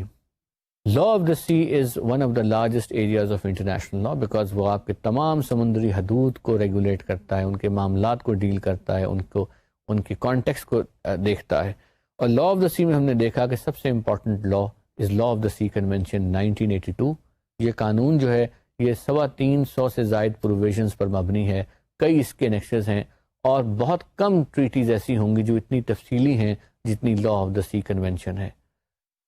Law of the sea is one of the largest areas of international law because وہ آپ کے تمام سمندری حدود کو regulate کرتا ہے، ان کے معاملات کو ڈیل کرتا ہے، ان کے کانٹیکس کو دیکھتا ہے. اور لا آف دا سی میں ہم نے دیکھا کہ سب سے important law is law of the sea convention 1982. یہ قانون جو ہے یہ 350 سے زائد پروویژنز پر مبنی ہے، کئی اس کے نیکسز ہیں اور بہت کم ٹریٹیز ایسی ہوں گی جو اتنی تفصیلی ہیں جتنی لا آف دا سی کنونشن ہے.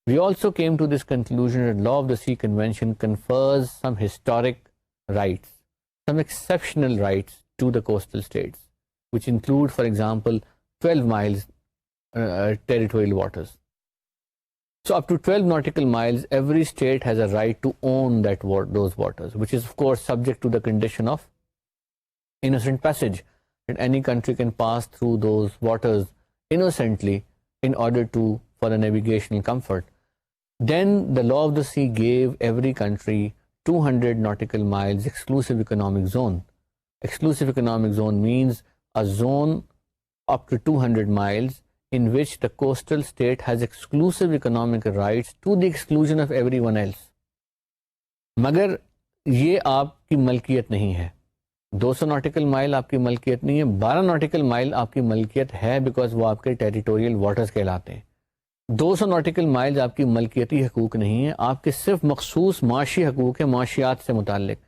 We also came to this conclusion that law of the sea convention confers some historic rights, some exceptional rights to the coastal states, which include, for example, 12 miles territorial waters. So up to 12 nautical miles, every state has a right to own those waters, which is of course subject to the condition of innocent passage, that any country can pass through those waters innocently in order for the navigational comfort. Then the law of the sea gave every country 200 nautical miles exclusive economic zone. Exclusive economic zone means a zone up to 200 miles in which the coastal state has exclusive economic rights to the exclusion of everyone else. مگر یہ آپ کی ملکیت نہیں ہے. 200 nautical مائل آپ کی ملکیت نہیں ہے، 12 ناٹیکل مائل آپ کی ملکیت ہے بیکاز وہ آپ کے ٹیریٹوریل واٹرز کہلاتے ہیں. 200 ناٹیکل مائلز آپ کی ملکیتی حقوق نہیں ہیں، آپ کے صرف مخصوص معاشی حقوق ہیں معاشیات سے متعلق،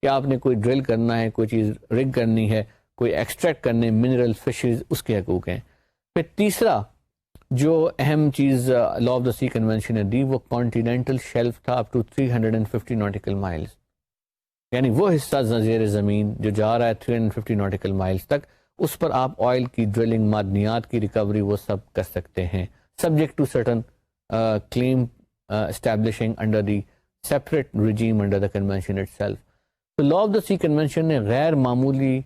کہ آپ نے کوئی ڈرل کرنا ہے، کوئی چیز رگ کرنی ہے، کوئی ایکسٹریکٹ کرنے منرل فشز، اس کے حقوق ہیں. پھر تیسرا جو اہم چیز لا آف دا سی کنونشن نے دی وہ کانٹیننٹل شیلف تھا اپ ٹو 350 ناٹیکل مائلز، یعنی وہ حصہ زیر زمین جو جا رہا ہے 350 ناٹیکل مائلز تک، اس پر آپ آئل کی ڈرلنگ، معدنیات کی ریکوری وہ سب کر سکتے ہیں، subject to certain claim establishing under the separate regime under the convention itself. تو لا آف دا سی کنونشن نے غیر معمولی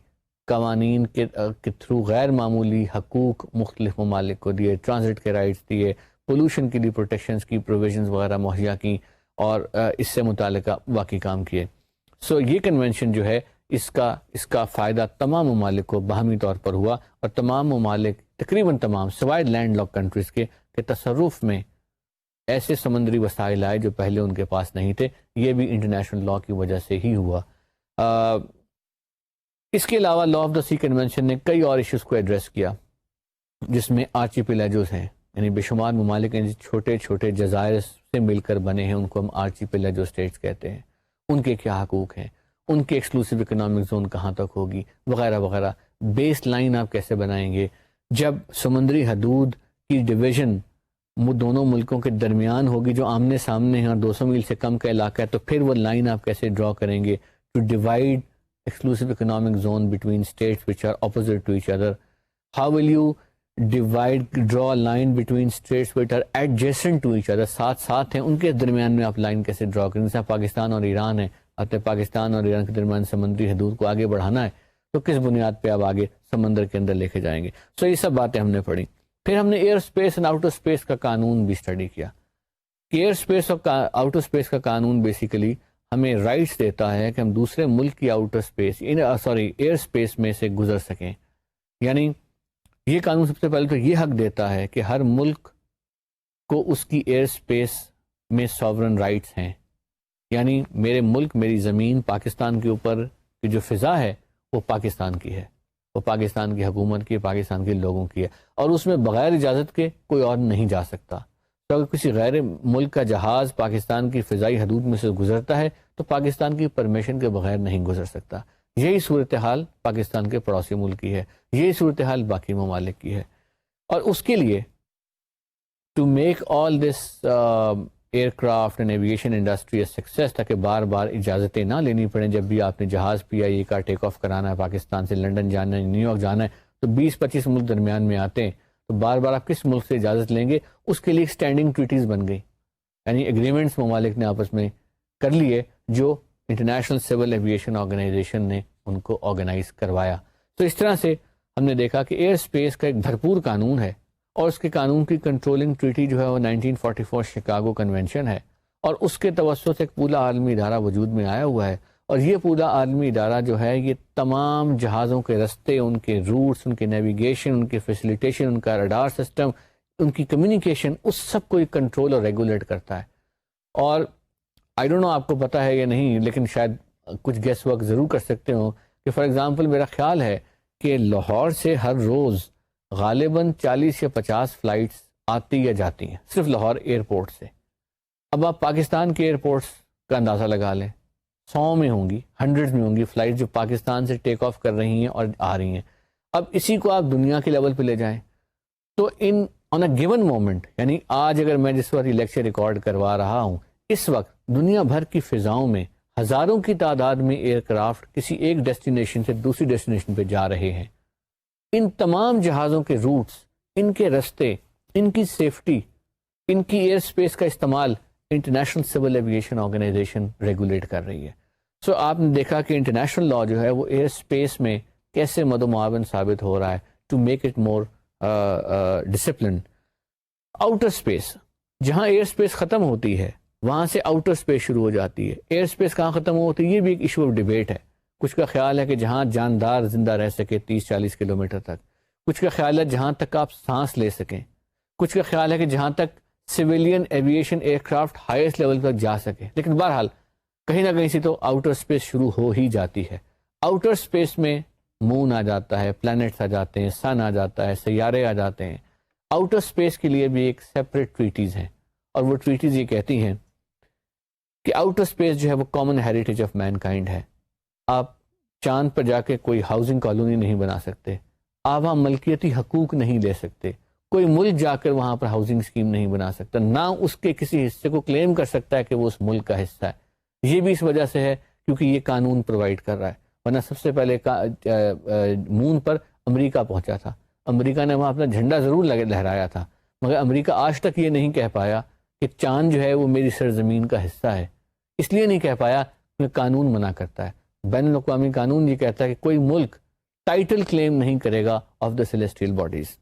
قوانین کے تھرو غیر معمولی حقوق مختلف ممالک کو دیے، ٹرانزٹ کے رائٹس دیے، پولوشن کے لیے پروٹیکشنز کی پروویژنز وغیرہ مہیا کی، اور اس سے متعلقہ واقعی کام کیے. سو یہ کنونشن جو ہے اس کا فائدہ تمام ممالک کو باہمی طور پر ہوا، اور تمام ممالک تقریباً تمام سوائے لینڈ لاک کنٹریز کے تصرف میں ایسے سمندری وسائل آئے جو پہلے ان کے پاس نہیں تھے. یہ بھی انٹرنیشنل لا کی وجہ سے ہی ہوا. اس کے علاوہ لا آف دا سی کنونشن نے کئی اور ایشوز کو ایڈریس کیا، جس میں آرچیپیلاجوز ہیں، یعنی بے شمار ممالک ہیں چھوٹے چھوٹے جزائر سے مل کر بنے ہیں، ان کو ہم آرچیپیلاجو اسٹیٹس کہتے ہیں. ان کے کیا حقوق ہیں، ان کے ایکسکلوسیو اکنامک زون کہاں تک ہوگی، وغیرہ وغیرہ. بیس لائن آپ کیسے بنائیں گے جب سمندری حدود کی ڈویژن دونوں ملکوں کے درمیان ہوگی جو آمنے سامنے ہیں اور 200 میل سے کم کا علاقہ ہے، تو پھر وہ لائن آپ کیسے ڈرا کریں گے to divide exclusive economic zone between states which are opposite to each other. How will you draw line between states which are adjacent to each other, ساتھ ہیں، ان کے درمیان میں آپ لائن کیسے ڈرا کریں؟ جیسے پاکستان اور ایران ہے، اپنے پاکستان اور ایران کے درمیان سمندری حدود کو آگے بڑھانا ہے، تو کس بنیاد پہ آپ آگے سمندر کے اندر لے کے جائیں گے؟ سو یہ سب باتیں ہم نے پڑھی. پھر ہم نے air space and outer space کا قانون بھی اسٹڈی کیا کہ ایئر اسپیس اور آؤٹر اسپیس کا قانون بیسیکلی ہمیں رائٹس دیتا ہے کہ ہم دوسرے ملک کی آؤٹر اسپیس ایئر اسپیس میں سے گزر سکیں. یعنی یہ قانون سب سے پہلے تو یہ حق دیتا ہے کہ ہر ملک کو اس کی ایئر اسپیس میں ساورن رائٹس ہیں، یعنی میرے ملک، میری زمین، پاکستان کے اوپر کی جو فضا ہے وہ پاکستان کی ہے، وہ پاکستان کی حکومت کی، پاکستان کے لوگوں کی ہے، اور اس میں بغیر اجازت کے کوئی اور نہیں جا سکتا. تو اگر کسی غیر ملک کا جہاز پاکستان کی فضائی حدود میں سے گزرتا ہے تو پاکستان کی پرمیشن کے بغیر نہیں گزر سکتا. یہی صورتحال پاکستان کے پڑوسی ملک کی ہے، یہی صورتحال باقی ممالک کی ہے. اور اس کے لیے to make all this aircraft and aviation industry a success, تاکہ بار بار اجازتیں نہ لینی پڑیں. جب بھی آپ نے جہاز PIA کا ٹیک آف کرانا ہے، پاکستان سے لنڈن جانا ہے، نیو یارک جانا ہے، تو 20-25 ملک درمیان میں آتے ہیں، تو بار بار آپ کس ملک سے اجازت لیں گے؟ اس کے لیے اسٹینڈنگ ٹریٹیز بن گئی، یعنی ایگریمنٹس ممالک نے آپس میں کر لیے جو انٹرنیشنل سول ایویشن آرگنائزیشن نے ان کو آرگنائز کروایا. تو اس طرح سے ہم نے دیکھا کہ ایئر اسپیس کا ایک بھرپور قانون ہے، اور اس کے قانون کی کنٹرولنگ ٹریٹی جو ہے وہ 1944 شکاگو کنونشن ہے، اور اس کے توسط سے ایک پورا عالمی ادارہ وجود میں آیا ہوا ہے. اور یہ پورا عالمی ادارہ جو ہے یہ تمام جہازوں کے رستے، ان کے روٹس، ان کے نیویگیشن، ان کے فیسیلیٹیشن، ان کا ریڈار سسٹم، ان کی کمیونیکیشن، اس سب کو کنٹرول اور ریگولیٹ کرتا ہے. اور آئی ڈونٹ نو آپ کو پتہ ہے یا نہیں، لیکن شاید کچھ گیس ورک ضرور کر سکتے ہوں کہ فار ایگزامپل میرا خیال ہے کہ لاہور سے ہر روز غالباً 40 یا 50 فلائٹس آتی یا جاتی ہیں صرف لاہور ایئرپورٹ سے. اب آپ پاکستان کے ایئرپورٹس کا اندازہ لگا لیں، 100 میں ہوں گی، 100 میں ہوں گی فلائٹ جو پاکستان سے ٹیک آف کر رہی ہیں اور آ رہی ہیں. اب اسی کو آپ دنیا کے لیول پہ لے جائیں تو آن اے گیون مومنٹ، یعنی آج اگر میں جس وقت یہ لیکچر ریکارڈ کروا رہا ہوں، اس وقت دنیا بھر کی فضاؤں میں ہزاروں کی تعداد میں ایئر کرافٹ کسی ایک ڈیسٹینیشن سے دوسری ڈیسٹینیشن پہ جا رہے ہیں. ان تمام جہازوں کے روٹس، ان کے رستے، ان کی سیفٹی، ان کی ایئر اسپیس کا استعمال international civil aviation organisation regulate کر رہی ہے. سو آپ نے دیکھا کہ انٹرنیشنل لا جو ہے وہ ایئر اسپیس میں کیسے مد و معاون ثابت ہو رہا ہے to make it more discipline. Outer space, جہاں ایئر اسپیس ختم ہوتی ہے وہاں سے آؤٹر اسپیس شروع ہو جاتی ہے. ایئر اسپیس کہاں ختم ہوتی ہے یہ بھی ایک ایشو آف ڈیبیٹ ہے. کچھ کا خیال ہے کہ جہاں جاندار زندہ رہ سکے 30-40 کلومیٹر تک، کچھ کا خیال ہے جہاں تک آپ سانس لے سکیں، کچھ کا خیال ہے کہ جہاں تک civilian aviation aircraft highest level تک جا سکے. لیکن بہرحال کہیں نہ کہیں سے تو آؤٹر اسپیس شروع ہو ہی جاتی ہے. آؤٹر اسپیس میں مون آ جاتا ہے، پلانٹس آ جاتے ہیں، سن آ جاتا ہے، سیارے آ جاتے ہیں. آؤٹر اسپیس کے لیے بھی ایک سیپریٹ ٹریٹیز ہیں، اور وہ ٹریٹیز یہ کہتی ہیں کہ آؤٹر اسپیس جو ہے وہ common heritage of mankind ہے. آپ چاند پر جا کے کوئی ہاؤسنگ کالونی نہیں بنا سکتے، آپ وہاں ملکیتی حقوق نہیں لے سکتے، کوئی ملک جا کر وہاں پر ہاؤسنگ اسکیم نہیں بنا سکتا، نہ اس کے کسی حصے کو کلیم کر سکتا ہے کہ وہ اس ملک کا حصہ ہے۔ یہ بھی اس وجہ سے ہے کیونکہ یہ قانون پرووائڈ کر رہا ہے، ورنہ سب سے پہلے مون پر امریکہ پہنچا تھا، امریکہ نے وہاں اپنا جھنڈا ضرور لہرایا تھا، مگر امریکہ آج تک یہ نہیں کہہ پایا کہ چاند جو ہے وہ میری سرزمین کا حصہ ہے۔ اس لیے نہیں کہہ پایا کہ قانون منع کرتا ہے، بین الاقوامی قانون یہ کہتا ہے کہ کوئی ملک ٹائٹل کلیم نہیں کرے گا آف دا سیلیسٹیل باڈیز۔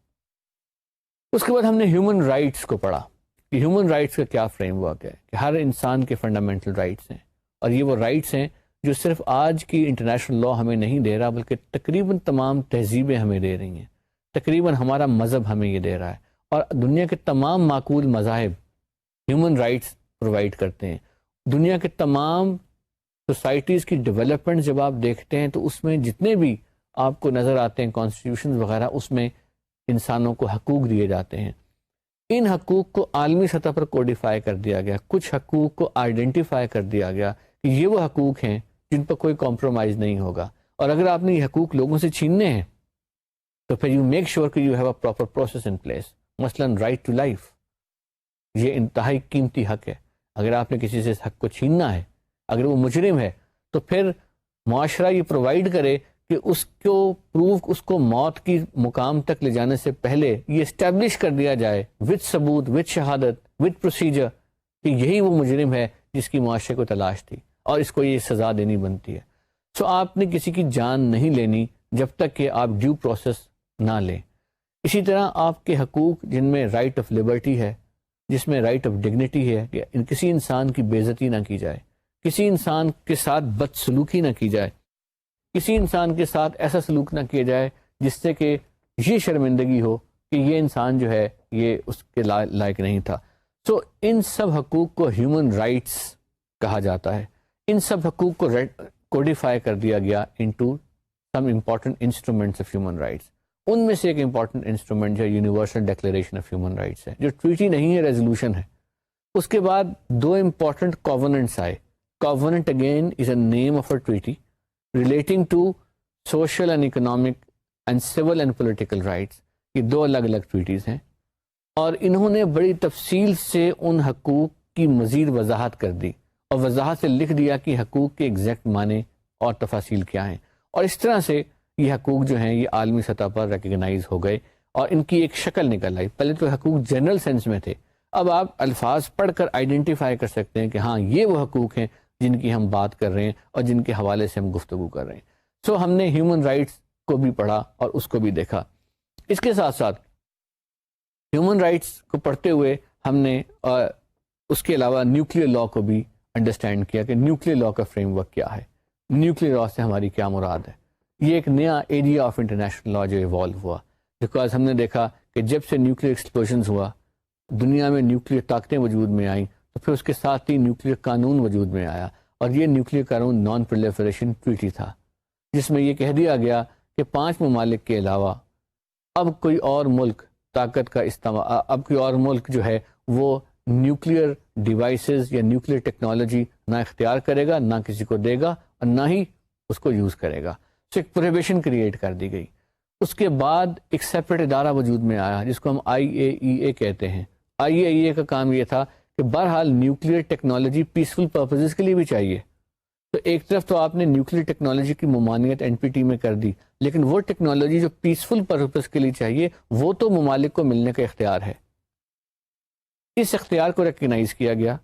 اس کے بعد ہم نے ہیومن رائٹس کو پڑھا کہ ہیومن رائٹس کا کیا فریم ورک ہے، کہ ہر انسان کے فنڈامنٹل رائٹس ہیں، اور یہ وہ رائٹس ہیں جو صرف آج کی انٹرنیشنل لا ہمیں نہیں دے رہا، بلکہ تقریباً تمام تہذیبیں ہمیں دے رہی ہیں، تقریباً ہمارا مذہب ہمیں یہ دے رہا ہے، اور دنیا کے تمام معقول مذاہب ہیومن رائٹس پرووائڈ کرتے ہیں۔ دنیا کے تمام سوسائٹیز کی ڈیولپمنٹ جب آپ دیکھتے ہیں تو اس میں جتنے بھی آپ کو نظر آتے ہیں کانسٹیٹیوشن وغیرہ، اس میں انسانوں کو حقوق دیے جاتے ہیں۔ ان حقوق کو عالمی سطح پر کوڈیفائی کر دیا گیا، کچھ حقوق کو آئیڈینٹیفائی کر دیا گیا کہ یہ وہ حقوق ہیں جن پر کوئی کمپرومائز نہیں ہوگا، اور اگر آپ نے یہ حقوق لوگوں سے چھیننے ہیں تو پھر یو میک شیور کہ you have a proper process in place. مثلاً رائٹ ٹو لائف، یہ انتہائی قیمتی حق ہے، اگر آپ نے کسی سے اس حق کو چھیننا ہے، اگر وہ مجرم ہے تو پھر معاشرہ یہ پرووائڈ کرے کہ اس کو پروف، اس کو موت کی مقام تک لے جانے سے پہلے یہ اسٹیبلش کر دیا جائے وتھ ثبوت، وتھ شہادت، وتھ پروسیجر کہ یہی وہ مجرم ہے جس کی معاشرے کو تلاش تھی اور اس کو یہ سزا دینی بنتی ہے۔ سو آپ نے کسی کی جان نہیں لینی جب تک کہ آپ ڈیو پروسیس نہ لیں۔ اسی طرح آپ کے حقوق جن میں رائٹ آف لبرٹی ہے، جس میں رائٹ آف ڈگنیٹی ہے کہ کسی انسان کی بے عزتی نہ کی جائے، کسی انسان کے ساتھ بدسلوکی نہ کی جائے، کسی انسان کے ساتھ ایسا سلوک نہ کیا جائے جس سے کہ یہ شرمندگی ہو کہ یہ انسان جو ہے یہ اس کے لائق نہیں تھا۔ سو ان سب حقوق کو ہیومن رائٹس کہا جاتا ہے۔ ان سب حقوق کو کوڈیفائی کر دیا گیا into some important instruments of human rights. ان میں سے ایک امپورٹنٹ انسٹرومنٹ جو universal declaration of human rights ہے، جو ٹویٹی نہیں ہے، ریزولوشن ہے۔ اس کے بعد دو امپورٹنٹ کووننٹس آئے۔ Covenant again is a name of a ٹویٹی relating to social and economic and civil and political rights۔ یہ دو الگ الگ ٹویٹیز ہیں، اور انہوں نے بڑی تفصیل سے ان حقوق کی مزید وضاحت کر دی، اور وضاحت سے لکھ دیا کہ حقوق کے ایگزیکٹ معنی اور تفاصیل کیا ہیں، اور اس طرح سے یہ حقوق جو ہیں یہ عالمی سطح پر ریکگنائز ہو گئے اور ان کی ایک شکل نکل آئی۔ پہلے تو حقوق جنرل سینس میں تھے، اب آپ الفاظ پڑھ کر آئیڈینٹیفائی کر سکتے ہیں کہ ہاں یہ وہ حقوق ہیں جن کی ہم بات کر رہے ہیں اور جن کے حوالے سے ہم گفتگو کر رہے ہیں۔ سو ہم نے ہیومن رائٹس کو بھی پڑھا اور اس کو بھی دیکھا۔ اس کے ساتھ ساتھ ہیومن رائٹس کو پڑھتے ہوئے ہم نے اس کے علاوہ نیوکلیئر لا کو بھی انڈرسٹینڈ کیا کہ نیوکلیئر لا کا فریم ورک کیا ہے، نیوکلیئر لا سے ہماری کیا مراد ہے۔ یہ ایک نیا ایریا آف انٹرنیشنل لا جو ایوالو ہوا، بیکاز ہم نے دیکھا کہ جب سے نیوکلیئر ایکسپلوژنز ہوا، دنیا میں نیوکلیئر طاقتیں وجود میں آئیں، تو پھر اس کے ساتھ ہی نیوکلیئر قانون وجود میں آیا، اور یہ نیوکلیئر قانون نان پرولیفریشن ٹریٹی تھا، جس میں یہ کہہ دیا گیا کہ 5 ممالک کے علاوہ اب کوئی اور ملک طاقت کا استعمال، اب کوئی اور ملک جو ہے وہ نیوکلیئر ڈیوائسز یا نیوکلیئر ٹیکنالوجی نہ اختیار کرے گا، نہ کسی کو دے گا، اور نہ ہی اس کو یوز کرے گا۔ تو ایک پروہیبیشن کریٹ کر دی گئی۔ اس کے بعد ایک سیپریٹ ادارہ وجود میں آیا جس کو ہم IAEA کہتے ہیں۔ IAEA کا کام یہ تھا کہ بہرحال نیوکلیئر ٹیکنالوجی پیسفل پرپزز کے لیے بھی چاہیے، تو ایک طرف تو آپ نے نیوکلیئر ٹیکنالوجی کی ممانعت NPT میں کر دی، لیکن وہ ٹیکنالوجی جو پیسفل پرپز کے لیے چاہیے وہ تو ممالک کو ملنے کا اختیار ہے۔ اس اختیار کو ریکگنائز کیا گیا،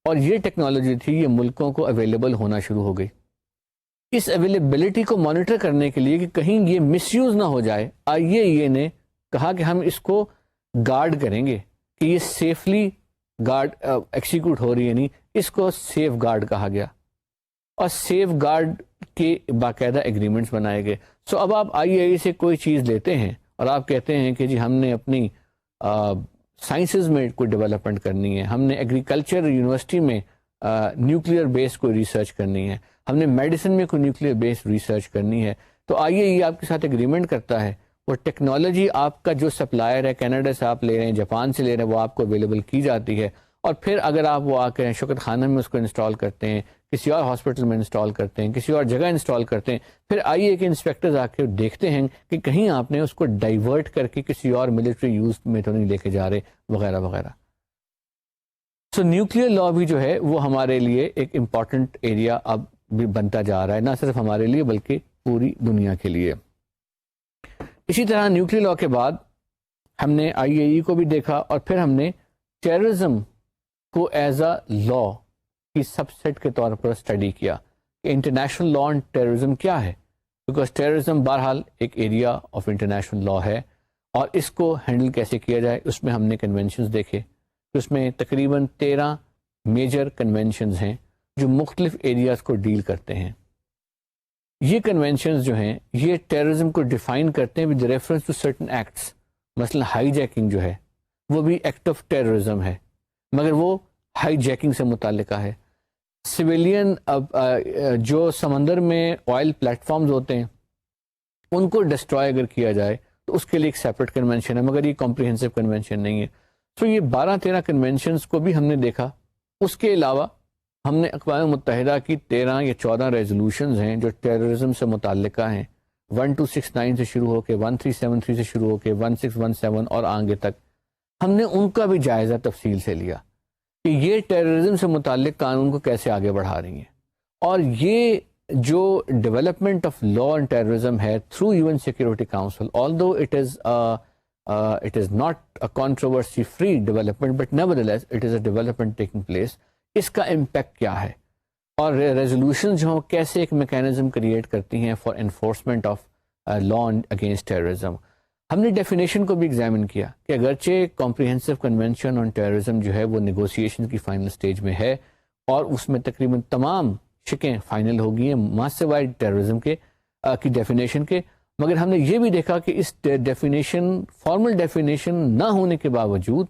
اور یہ ٹیکنالوجی تھی یہ ملکوں کو اویلیبل ہونا شروع ہو گئی۔ اس اویلیبلٹی کو مانیٹر کرنے کے لیے کہ کہیں یہ مس یوز نہ ہو جائے، IAEA نے کہا کہ ہم اس کو گارڈ کریں گے کہ یہ سیفلی گارڈ ایکسیکیوٹ ہو رہی ہے، نہیں، اس کو سیف گارڈ کہا گیا، اور سیف گارڈ کے باقاعدہ ایگریمنٹس بنائے گئے۔ سو اب آپ IAEA سے کوئی چیز لیتے ہیں اور آپ کہتے ہیں کہ جی ہم نے اپنی سائنسز میں کوئی ڈیولپمنٹ کرنی ہے، ہم نے ایگریکلچر یونیورسٹی میں نیوکلیئر بیس کوئی ریسرچ کرنی ہے، ہم نے میڈیسن میں کوئی نیوکلیئر بیس ریسرچ کرنی ہے، تو IAEA آپ کے ساتھ ایگریمنٹ کرتا ہے، وہ ٹیکنالوجی آپ کا جو سپلائر ہے، کینیڈا سے آپ لے رہے ہیں، جاپان سے لے رہے ہیں، وہ آپ کو اویلیبل کی جاتی ہے، اور پھر اگر آپ وہ آ کے شوکت خانہ میں اس کو انسٹال کرتے ہیں، کسی اور ہاسپٹل میں انسٹال کرتے ہیں، کسی اور جگہ انسٹال کرتے ہیں، پھر آئیے کہ انسپیکٹرز آ کے دیکھتے ہیں کہ کہیں آپ نے اس کو ڈائیورٹ کر کے کسی اور ملٹری یوز میں تو نہیں لے کے جا رہے، وغیرہ وغیرہ. سو نیوکلیئر لا بھی جو ہے وہ ہمارے لیے ایک امپورٹنٹ ایریا اب بھی بنتا جا رہا ہے، نہ صرف ہمارے لیے بلکہ پوری دنیا کے لیے. اسی طرح نیوکلیئر لا کے بعد ہم نے IAEA کو بھی دیکھا، اور پھر ہم نے ٹیررزم کو ایز اے لا کی سب سیٹ کے طور پر اسٹڈی کیا کہ انٹرنیشنل لا اینڈ ٹیررزم کیا ہے، بیکاز ٹیررزم بہرحال ایک ایریا آف انٹرنیشنل لا ہے، اور اس کو ہینڈل کیسے کیا جائے. اس میں ہم نے کنونشنز دیکھے، اس میں تقریباً 13 میجر کنونشنز ہیں جو مختلف ایریاز کو ڈیل کرتے ہیں. یہ کنونشنز جو ہیں یہ ٹیررزم کو ڈیفائن کرتے ہیں with reference to certain acts. مثلا ہائی جیکنگ جو ہے وہ بھی ایکٹ آف ٹیررزم ہے، مگر وہ ہائی جیکنگ سے متعلقہ ہے. سویلین جو سمندر میں آئل پلیٹ فارمز ہوتے ہیں ان کو ڈسٹرائے اگر کیا جائے تو اس کے لیے ایک سیپریٹ کنونشن ہے، مگر یہ کمپریہنسو کنونشن نہیں ہے. تو یہ 12-13 کنونشنز کو بھی ہم نے دیکھا. اس کے علاوہ ہم نے اقوام متحدہ کی 13 یا 14 ریزولوشنز ہیں جو ٹیررزم سے متعلقہ ہیں، 1269 سے شروع ہو کے 1373 سے شروع ہو کے 1617 اور آگے تک. ہم نے ان کا بھی جائزہ تفصیل سے لیا کہ یہ ٹیررزم سے متعلق قانون کو کیسے آگے بڑھا رہی ہیں. اور یہ جو development of law and terrorism ہے through UN security council, although it is not a controversy free development, but nevertheless it is a development taking place. اس کا امپیکٹ کیا ہے، اور ریزولوشن جو ہیں کیسے ایک میکینزم کریٹ کرتی ہیں for enforcement of law against terrorism. ہم نے ڈیفینیشن کو بھی ایگزامن کیا کہ اگرچہ کمپریہنسو کنونشن آن ٹیررزم جو ہے وہ نیگوسیشن کی فائنل سٹیج میں ہے، اور اس میں تقریباً تمام شکیں فائنل ہو گئی ہیں ماسیوائڈ ٹیررزم کے کی ڈیفینیشن کے، مگر ہم نے یہ بھی دیکھا کہ اس ڈیفینیشن فارمل ڈیفینیشن نہ ہونے کے باوجود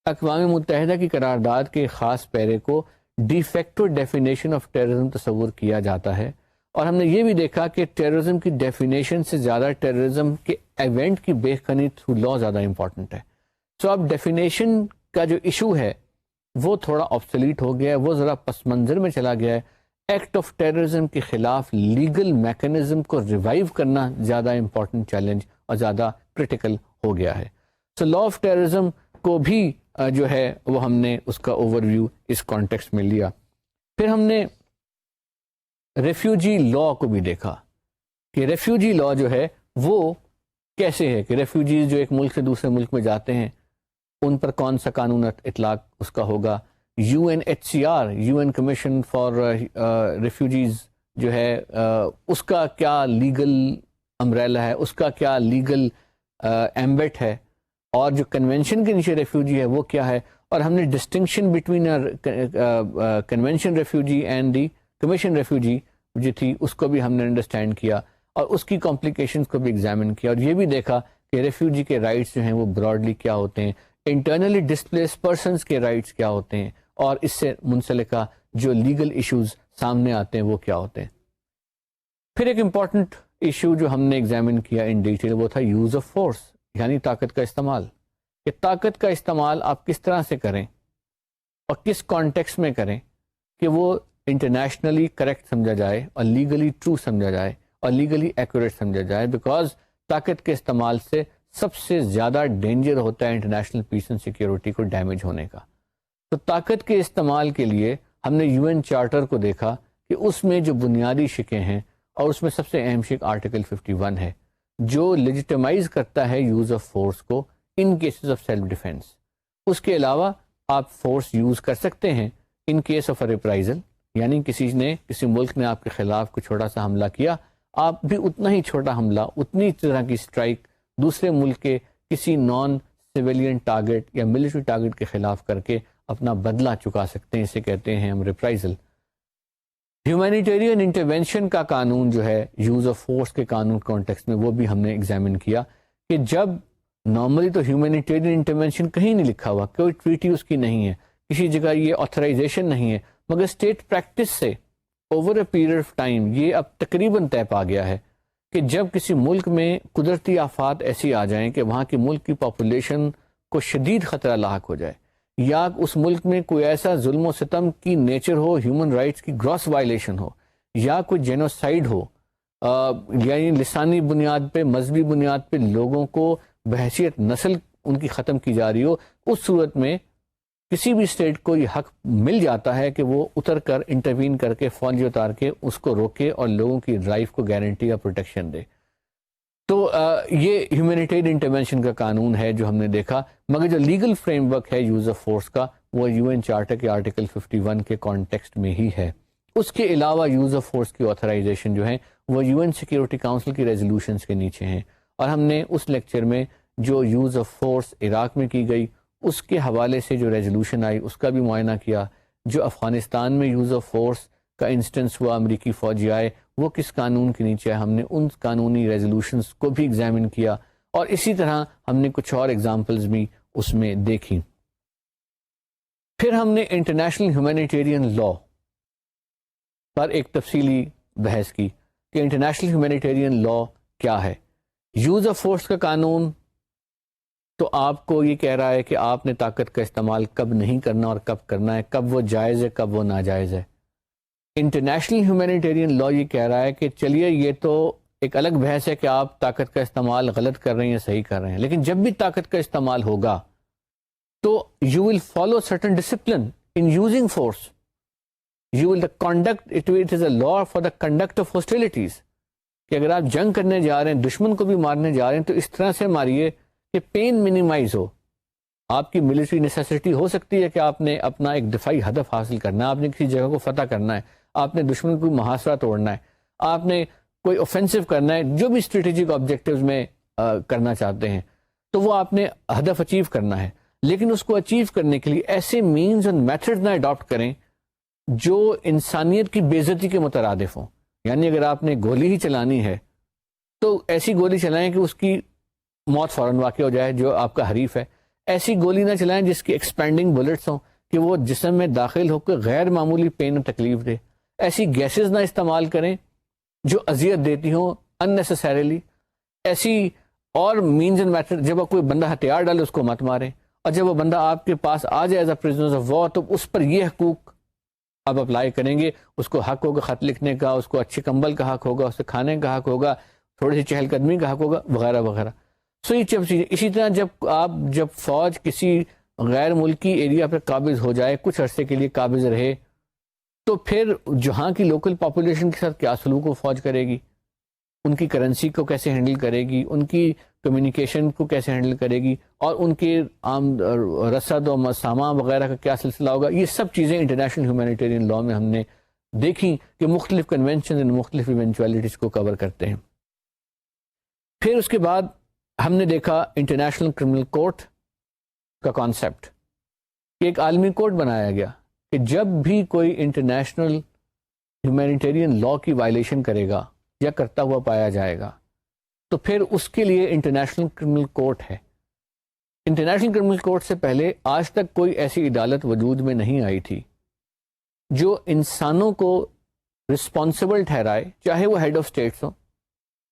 اقوام متحدہ کی قرارداد کے خاص پیرے کو de facto definition of terrorism تصور کیا جاتا ہے. اور ہم نے یہ بھی دیکھا کہ ٹیررزم کی ڈیفینیشن سے زیادہ ٹیررزم کے ایونٹ کی بے خنی تھرو لا زیادہ امپورٹنٹ ہے. سو اب ڈیفینیشن کا جو ایشو ہے وہ تھوڑا آبسلیٹ ہو گیا ہے، وہ ذرا پس منظر میں چلا گیا ہے. ایکٹ آف ٹیررزم کے خلاف لیگل میکینزم کو ریوائیو کرنا زیادہ امپورٹنٹ چیلنج اور زیادہ کریٹیکل ہو گیا ہے. سو لا آف ٹیررزم کو بھی جو ہے وہ ہم نے اس کا اوور ویو اس کانٹیکسٹ میں لیا. پھر ہم نے ریفیوجی لا کو بھی دیکھا کہ ریفیوجی لا جو ہے وہ کیسے ہے، کہ ریفیوجیز جو ایک ملک سے دوسرے ملک میں جاتے ہیں ان پر کون سا قانون اطلاق اس کا ہوگا. UNHCR UN commission for refugees جو ہے اس کا کیا لیگل امبریلا ہے، اس کا کیا لیگل ایمبٹ ہے، اور جو کنونشن کے نیچے ریفیوجی ہے وہ کیا ہے. اور ہم نے distinction between convention refugee and the commission refugee جو تھی اس کو بھی ہم نے انڈرسٹینڈ کیا، اور اس کی کمپلیکیشنز کو بھی ایگزامن کیا، اور یہ بھی دیکھا کہ ریفیوجی کے رائٹس جو ہیں وہ براڈلی کیا ہوتے ہیں، انٹرنلی ڈسپلیس پرسنس کے رائٹس کیا ہوتے ہیں، اور اس سے منسلکہ جو لیگل ایشوز سامنے آتے ہیں وہ کیا ہوتے ہیں. پھر ایک امپورٹنٹ ایشو جو ہم نے ایگزامن کیا ان ڈیٹیل وہ تھا یوز آف فورس، یعنی طاقت کا استعمال. کہ طاقت کا استعمال آپ کس طرح سے کریں اور کس کانٹیکس میں کریں کہ وہ انٹرنیشنلی کریکٹ سمجھا جائے اور لیگلی ٹرو سمجھا جائے اور لیگلی ایکوریٹ سمجھا جائے، بیکاز طاقت کے استعمال سے سب سے زیادہ ڈینجر ہوتا ہے انٹرنیشنل پیس اینڈ سیکیورٹی کو ڈیمیج ہونے کا. تو طاقت کے استعمال کے لیے ہم نے UN چارٹر کو دیکھا کہ اس میں جو بنیادی شکیں ہیں، اور اس میں سب سے اہم شک آرٹیکل 51 ہے جو لیجیٹمائز کرتا ہے یوز آف فورس کو ان کیسز آف سیلف ڈیفینس. اس کے علاوہ آپ فورس یوز کر سکتے ہیں ان کیس آف ریپرائزل، یعنی کسی ملک نے آپ کے خلاف کوئی چھوٹا سا حملہ کیا، آپ بھی اتنا ہی چھوٹا حملہ، اتنی طرح کی اسٹرائک دوسرے ملک کے کسی نان سویلین ٹارگٹ یا ملٹری ٹارگٹ کے خلاف کر کے اپنا بدلہ چکا سکتے ہیں. اسے کہتے ہیں ہم ریپرائزل. ہیومینیٹیرین انٹرونشن کا قانون جو ہے یوز آف فورس کے قانون کانٹیکسٹ میں، وہ بھی ہم نے ایگزامن کیا کہ جب نارملی تو ہیومینیٹیرین انٹرونشن کہیں نہیں لکھا ہوا، کوئی ٹریٹی اس کی نہیں ہے، کسی جگہ یہ آتھرائزیشن نہیں ہے، مگر اسٹیٹ پریکٹس سے over a period of time یہ اب تقریباً طے پا گیا ہے کہ جب کسی ملک میں قدرتی آفات ایسی آ جائیں کہ وہاں کی ملک کی پاپولیشن کو شدید خطرہ لاحق ہو جائے، یا اس ملک میں کوئی ایسا ظلم و ستم کی نیچر ہو, ہیومن رائٹس کی گراس وائلیشن ہو, یا کوئی جینوسائیڈ ہو, یعنی لسانی بنیاد پہ, مذہبی بنیاد پہ لوگوں کو بحیثیت نسل ان کی ختم کی جا رہی ہو, اس صورت میں کسی بھی اسٹیٹ کو یہ حق مل جاتا ہے کہ وہ اتر کر انٹروین کر کے فوجی اتار کے اس کو روکے اور لوگوں کی لائف کو گارنٹی یا پروٹیکشن دے. تو یہ ہیومینیٹیرین انٹرونشن کا قانون ہے جو ہم نے دیکھا, مگر جو لیگل فریم ورک ہے یوز آف فورس کا وہ یو این چارٹر کے آرٹیکل 51 کے کانٹیکسٹ میں ہی ہے. اس کے علاوہ یوز آف فورس کی آتھرائزیشن جو ہے وہ یو این سیکیورٹی کاؤنسل کی ریزولوشنز کے نیچے ہیں, اور ہم نے اس لیکچر میں جو یوز آف فورس عراق میں کی گئی اس کے حوالے سے جو ریزولوشن آئی اس کا بھی معائنہ کیا. جو افغانستان میں یوز آف فورس کا انسٹنس ہوا, امریکی فوجی آئے, وہ کس قانون کے نیچے ہے, ہم نے ان قانونی ریزولوشنز کو بھی ایگزامن کیا, اور اسی طرح ہم نے کچھ اور ایگزامپلز بھی اس میں دیکھی. پھر ہم نے انٹرنیشنل ہیومینیٹیرین لا پر ایک تفصیلی بحث کی کہ انٹرنیشنل ہیومینیٹیرین لا کیا ہے. یوز آف فورس کا قانون تو آپ کو یہ کہہ رہا ہے کہ آپ نے طاقت کا استعمال کب نہیں کرنا اور کب کرنا ہے, کب وہ جائز ہے کب وہ ناجائز ہے. انٹرنیشنل ہیومینیٹیرین لا یہ کہہ رہا ہے کہ چلیے یہ تو ایک الگ بحث ہے کہ آپ طاقت کا استعمال غلط کر رہے ہیں یا صحیح کر رہے ہیں, لیکن جب بھی طاقت کا استعمال ہوگا تو you will follow certain discipline in using force. You will conduct it is a law for the conduct of hostilities, کہ اگر آپ جنگ کرنے جا رہے ہیں, دشمن کو بھی مارنے جا رہے ہیں, تو اس طرح سے ماریے کہ پین منیمائز ہو. آپ کی ملٹری نیسیسٹی ہو سکتی ہے کہ آپ نے اپنا ایک دفاعی ہدف حاصل کرنا ہے, آپ نے کسی جگہ کو فتح کرنا ہے, آپ نے دشمن کو محاصرہ توڑنا ہے, آپ نے کوئی اوفینسو کرنا ہے, جو بھی اسٹریٹجک آبجیکٹیوز میں کرنا چاہتے ہیں, تو وہ آپ نے ہدف اچیو کرنا ہے. لیکن اس کو اچیو کرنے کے لیے ایسے مینز اور میتھڈ نہ اڈاپٹ کریں جو انسانیت کی بے عزتی کے مترادف ہوں. یعنی اگر آپ نے گولی ہی چلانی ہے تو ایسی گولی چلائیں کہ اس کی موت فوراً واقع ہو جائے جو آپ کا حریف ہے. ایسی گولی نہ چلائیں جس کی ایکسپینڈنگ بلٹس ہوں کہ وہ جسم میں داخل ہو کر غیر معمولی پین اور تکلیف دے. ایسی گیسز نہ استعمال کریں جو اذیت دیتی ہوں اننیسیسریلی. ایسی اور مینز اینڈ میتھڈ, جب کوئی بندہ ہتھیار ڈالے اس کو مت ماریں, اور جب وہ بندہ آپ کے پاس آ جائے as a prisoner of war تو اس پر یہ حقوق آپ اپلائی کریں گے. اس کو حق ہوگا خط لکھنے کا, اس کو اچھے کمبل کا حق ہوگا, اسے کھانے کا حق ہوگا, تھوڑی سی چہل قدمی کا حق ہوگا, وغیرہ وغیرہ. سو یہ چیزیں. اسی طرح جب فوج کسی غیر ملکی ایریا پر قابض ہو جائے, کچھ عرصے کے لیے قابض رہے, تو پھر جہاں کی لوکل پاپولیشن کے ساتھ کیا سلوک وہ فوج کرے گی, ان کی کرنسی کو کیسے ہینڈل کرے گی, ان کی کمیونیکیشن کو کیسے ہینڈل کرے گی, اور ان کے عام رسد و سامان وغیرہ کا کیا سلسلہ ہوگا. یہ سب چیزیں انٹرنیشنل ہیومینیٹیرین لا میں ہم نے دیکھی کہ مختلف کنونشن اور مختلف ایونچولیٹیز کو کور کرتے ہیں. پھر اس کے بعد ہم نے دیکھا انٹرنیشنل کرمنل کورٹ کا کانسیپٹ, کہ ایک عالمی کورٹ بنایا گیا کہ جب بھی کوئی انٹرنیشنل ہیومینیٹیرین لا کی وائلیشن کرے گا یا کرتا ہوا پایا جائے گا تو پھر اس کے لیے انٹرنیشنل کرمنل کورٹ ہے. انٹرنیشنل کرمنل کورٹ سے پہلے آج تک کوئی ایسی عدالت وجود میں نہیں آئی تھی جو انسانوں کو رسپانسبل ٹھہرائے, چاہے وہ ہیڈ آف اسٹیٹس ہوں,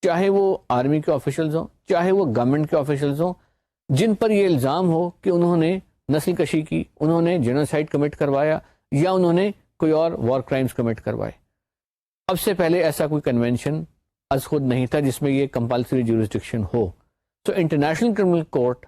چاہے وہ آرمی کے آفیشلز ہوں, چاہے وہ گورنمنٹ کے آفیشلز ہوں, جن پر یہ الزام ہو کہ انہوں نے نسل کشی کی, انہوں نے جینوسائیڈ کمٹ کروایا, یا انہوں نے کوئی اور وار کرائمز کمٹ کروائے. اب سے پہلے ایسا کوئی کنونشن از خود نہیں تھا جس میں یہ کمپلسری جورسڈکشن ہو. تو انٹرنیشنل کرمنل کورٹ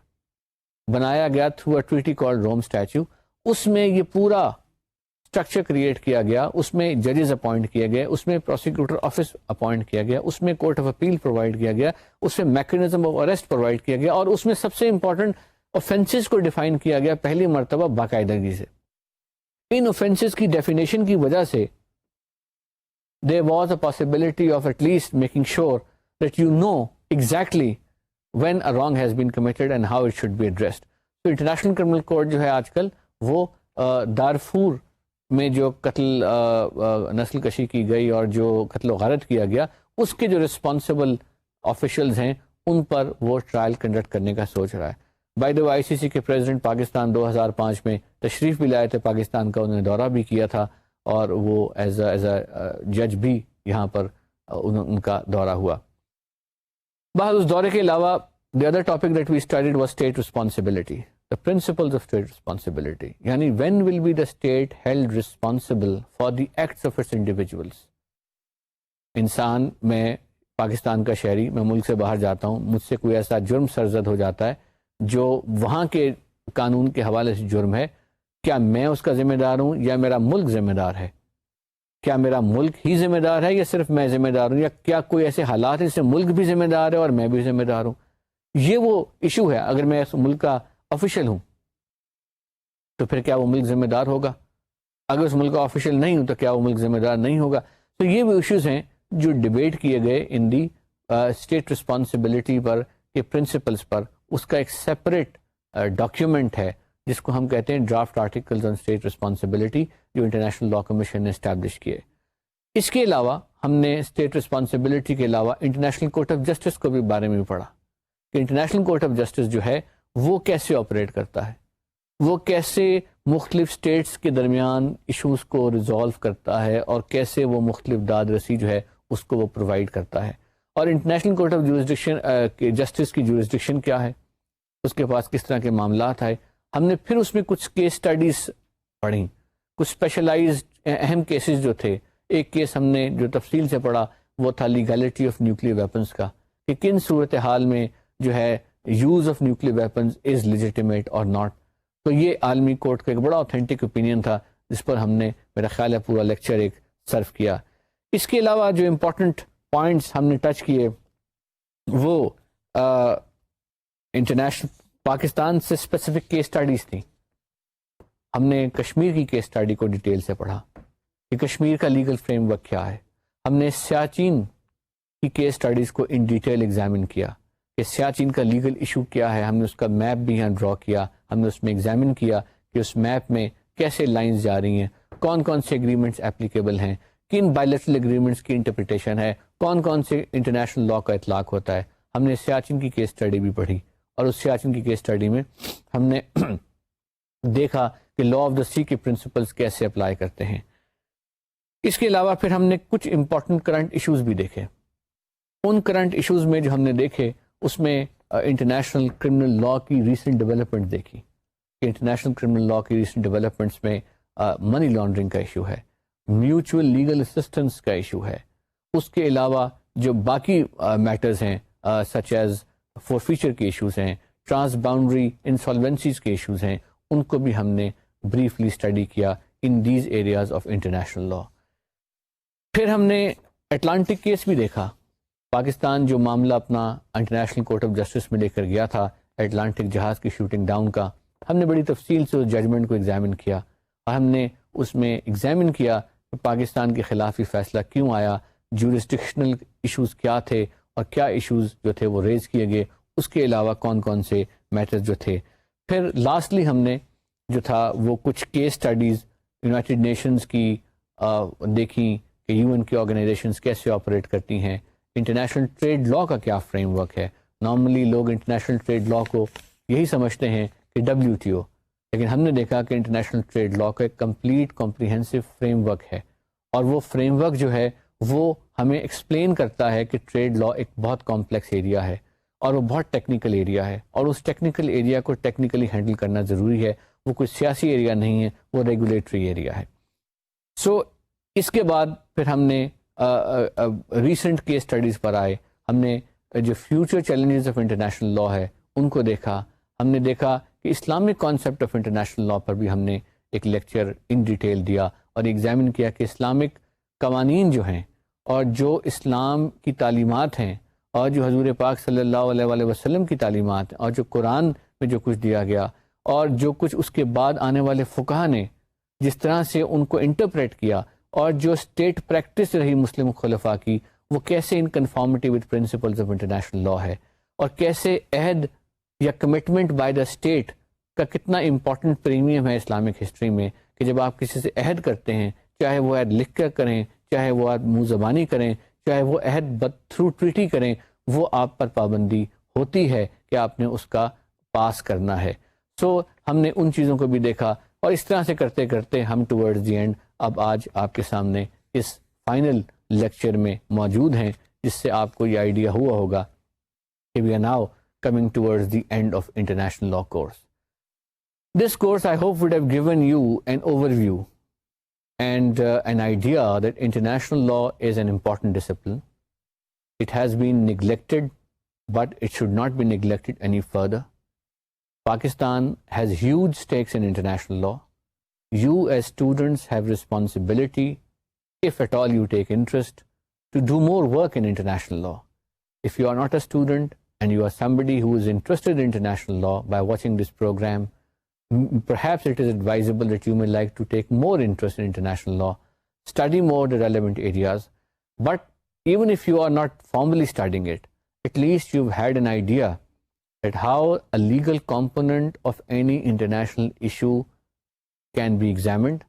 بنایا گیا through a treaty called Rome statute. اس میں یہ پورا اسٹرکچر کریٹ کیا گیا, اس میں ججز اپوائنٹ کیا گیا, اس میں پروسیکیوٹر آفس اپوائنٹ کیا گیا, اس میں کورٹ آف اپیل پرووائڈ کیا گیا, اس میں میکینزم آف اریسٹ پرووائڈ کیا گیا, اور اس میں سب سے امپورٹنٹ اوفینسز کو ڈیفائن کیا گیا پہلی مرتبہ باقاعدگی سے. ان اوفینسز کی ڈیفینیشن کی وجہ سے there was a possibility of at least making sure that you know exactly when a wrong has been committed and how it should be addressed. تو انٹرنیشنل کرمنل کورٹ جو ہے آج کل وہ دارفور میں جو قتل نسل کشی کی گئی اور جو قتل و غارت کیا گیا, اس کے جو رسپانسبل آفیشلز ہیں ان پر وہ ٹرائل کنڈکٹ کرنے کا سوچ رہا ہے. بائی دا آئی سی سی کے پریزیڈنٹ پاکستان 2005 میں تشریف بھی لائے تھے پاکستان کا, انہوں نے دورہ بھی کیا تھا, اور وہ ایز اے جج بھی یہاں پر ان کا دورہ ہوا. بہت اس دورے کے علاوہ the other topic that we studied was state responsibility. the principles of state responsibility. یعنی when will be the state held responsible for the acts of its individuals. انسان، میں پاکستان کا شہری، میں ملک سے باہر جاتا ہوں، مجھ سے کوئی ایسا جرم سرزد ہو جاتا ہے جو وہاں کے قانون کے حوالے سے جرم ہے، کیا میں اس کا ذمہ دار ہوں یا میرا ملک ذمہ دار ہے؟ کیا میرا ملک ہی ذمہ دار ہے یا صرف میں ذمہ دار ہوں، یا کیا کوئی ایسے حالات ہیں جس سے ملک بھی ذمہ دار ہے اور میں بھی ذمہ دار ہوں؟ یہ وہ ایشو ہے. اگر میں اس ملک کا آفیشیل ہوں تو پھر کیا وہ ملک ذمہ دار ہوگا؟ اگر اس ملک کا آفیشیل نہیں ہوں تو کیا وہ ملک ذمہ دار نہیں ہوگا؟ تو یہ وہ ایشوز ہیں جو ڈیبیٹ کیے گئے ان دی اسٹیٹ رسپانسبلٹی پر کے پرنسپلس پر. اس کا ایک سیپریٹ ڈاکیومنٹ ہے جس کو ہم کہتے ہیں draft articles on state responsibility, جو انٹرنیشنل لا کمیشن نے اسٹیبلش کیے. اس کے علاوہ ہم نے اسٹیٹ رسپانسبلٹی کے علاوہ انٹرنیشنل کورٹ آف جسٹس کو بھی بارے میں بھی پڑھا کہ انٹرنیشنل کورٹ آف جسٹس جو ہے وہ کیسے آپریٹ کرتا ہے، وہ کیسے مختلف اسٹیٹس کے درمیان ایشوز کو ریزالو کرتا ہے اور کیسے وہ مختلف داد رسی جو ہے اس کو وہ پرووائڈ کرتا ہے. اور international court of jurisdiction justice کی جورسڈکشن کیا ہے، اس کے پاس کس طرح کے معاملات آئے. ہم نے پھر اس میں کچھ کیس اسٹڈیز پڑھیں، کچھ اسپیشلائزڈ اہم کیسز جو تھے. ایک کیس ہم نے جو تفصیل سے پڑھا وہ تھا لیگلٹی آف نیوکلیئر ویپنس کا، کہ کن صورتحال میں جو ہے use of nuclear weapons is legitimate اور ناٹ. تو یہ عالمی کورٹ کا ایک بڑا اوتھینٹک اوپینین تھا جس پر ہم نے میرا خیال ہے پورا لیکچر ایک سرو کیا. اس کے علاوہ جو امپورٹنٹ پوائنٹس ہم نے ٹچ کیے وہ انٹرنیشنل پاکستان سے اسپیسیفک کیس اسٹڈیز تھیں. ہم نے کشمیر کی کیس اسٹڈی کو ڈیٹیل سے پڑھا کہ کشمیر کا لیگل فریم ورک کیا ہے. ہم نے سیاچین کی کیس اسٹڈیز کو ان ڈیٹیل ایگزامن کیا کہ سیاچین کا لیگل ایشو کیا ہے. ہم نے اس کا میپ بھی یہاں ڈرا کیا، ہم نے اس میں ایگزامن کیا کہ اس میپ میں کیسے لائنز جا رہی ہیں، کون کون سے ایگریمنٹس اپلیکیبل ہیں، کن بائلیٹرل ایگریمنٹس کی انٹرپریٹیشن ہے، کون کون سے انٹرنیشنل لا کا اطلاق ہوتا ہے. ہم نے سیاچین کی کیس اسٹڈی بھی پڑھی اور اس سیاچین کی کیس اسٹڈی میں ہم نے دیکھا کہ لا آف دا سی کے پرنسپلس کیسے اپلائی کرتے ہیں. اس کے علاوہ پھر ہم نے کچھ امپورٹنٹ کرنٹ ایشوز بھی دیکھے. ان کرنٹ ایشوز میں جو ہم نے دیکھے اس میں انٹرنیشنل کرمنل لا کی ریسنٹ ڈیولپمنٹ دیکھی کہ انٹرنیشنل کرمنل لا کی ریسنٹ ڈیولپمنٹس میں منی لانڈرنگ کا ایشو ہے، میوچول لیگل اسسٹنس کا ایشو ہے. اس کے علاوہ جو باقی میٹرز ہیں سچ ایز فورفیچر کے ایشوز ہیں، ٹرانس باؤنڈری انسالوینسیز کے ایشوز ہیں، ان کو بھی ہم نے بریفلی اسٹڈی کیا in these areas of international لا. پھر ہم نے اٹلانٹک کیس بھی دیکھا. پاکستان جو معاملہ اپنا انٹرنیشنل کورٹ آف جسٹس میں لے کر گیا تھا اٹلانٹک جہاز کی شوٹنگ ڈاؤن کا، ہم نے بڑی تفصیل سے اس ججمنٹ کو ایگزامن کیا اور ہم نے اس میں ایگزامن کیا کہ پاکستان کے خلاف یہ فیصلہ کیوں آیا، جورسڈکشنل ایشوز کیا تھے اور کیا ایشوز جو تھے وہ ریز کیے گئے، اس کے علاوہ کون کون سے میٹرز جو تھے. پھر لاسٹلی ہم نے جو تھا وہ کچھ کیس اسٹڈیز یونائٹڈ نیشنز کی دیکھیں کہ یو این کی آرگنائزیشنز کیسے آپریٹ کرتی ہیں، انٹرنیشنل ٹریڈ لا کا کیا فریم ورک ہے. نارملی لوگ انٹرنیشنل ٹریڈ لا کو یہی سمجھتے ہیں کہ WTO، لیکن ہم نے دیکھا کہ انٹرنیشنل ٹریڈ لا کا ایک کمپلیٹ کمپریہنسو فریم ورک ہے اور وہ فریم ورک جو ہے وہ ہمیں ایکسپلین کرتا ہے کہ ٹریڈ لا ایک بہت کمپلیکس ایریا ہے اور وہ بہت ٹیکنیکل ایریا ہے اور اس ٹیکنیکل ایریا کو ٹیکنیکلی ہینڈل کرنا ضروری ہے. وہ کوئی سیاسی ایریا نہیں ہے، وہ ریگولیٹری ایریا ہے. سو اس کے بعد پھر ہم نے ریسنٹ کیس اسٹڈیز پر آئے. ہم نے جو future challenges of international law ہے ان کو دیکھا. ہم نے دیکھا کہ Islamic concept of international law پر بھی ہم نے ایک لیکچر ان ڈیٹیل دیا اور ایگزامن کیا کہ اسلامک قوانین جو ہیں اور جو اسلام کی تعلیمات ہیں اور جو حضور پاک صلی اللہ علیہ وآلہ وسلم کی تعلیمات ہیں اور جو قرآن میں جو کچھ دیا گیا اور جو کچھ اس کے بعد آنے والے فقہا نے جس طرح سے ان کو انٹرپریٹ کیا اور جو اسٹیٹ پریکٹس رہی مسلم خلفاء کی، وہ کیسے in conformity with principles of international law ہے اور کیسے عہد یا کمٹمنٹ بائی دا اسٹیٹ کا کتنا امپورٹنٹ پریمیم ہے اسلامک ہسٹری میں کہ جب آپ کسی سے عہد کرتے ہیں، چاہے وہ عہد لکھ کر کریں، چاہے وہ عہد منہ زبانی کریں، چاہے وہ عہد تھرو ٹریٹی کریں، وہ آپ پر پابندی ہوتی ہے کہ آپ نے اس کا پاس کرنا ہے. سو ہم نے ان چیزوں کو بھی دیکھا اور اس طرح سے کرتے کرتے ہم ٹورڈز دی اینڈ اب آج آپ کے سامنے اس فائنل لیکچر میں موجود ہیں جس سے آپ کو یہ آئیڈیا ہوا ہوگا کہ we are now coming towards the end of international law course. This course, I hope, would have given you an overview and an idea that international law is an important discipline. It has been neglected, but it should not be neglected any further. Pakistan has huge stakes in international law. You as students have responsibility, if at all you take interest, to do more work in international law. If you are not a student and you are somebody who is interested in international law, by watching this program, perhaps it is advisable that you may like to take more interest in international law, study more the relevant areas. But even if you are not formally studying it, at least you've had an idea that how a legal component of any international issue can be examined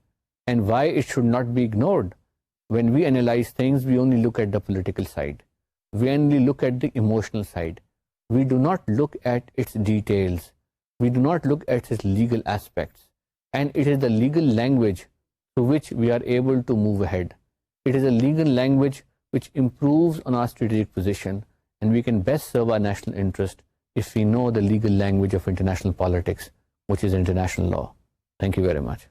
and why it should not be ignored. When we analyze things, we only look at the political side. We only look at the emotional side. We do not look at its details. We do not look at its legal aspects. And it is the legal language through which we are able to move ahead. It is a legal language which improves on our strategic position, and we can best serve our national interest if we know the legal language of international politics, which is international law. Thank you very much.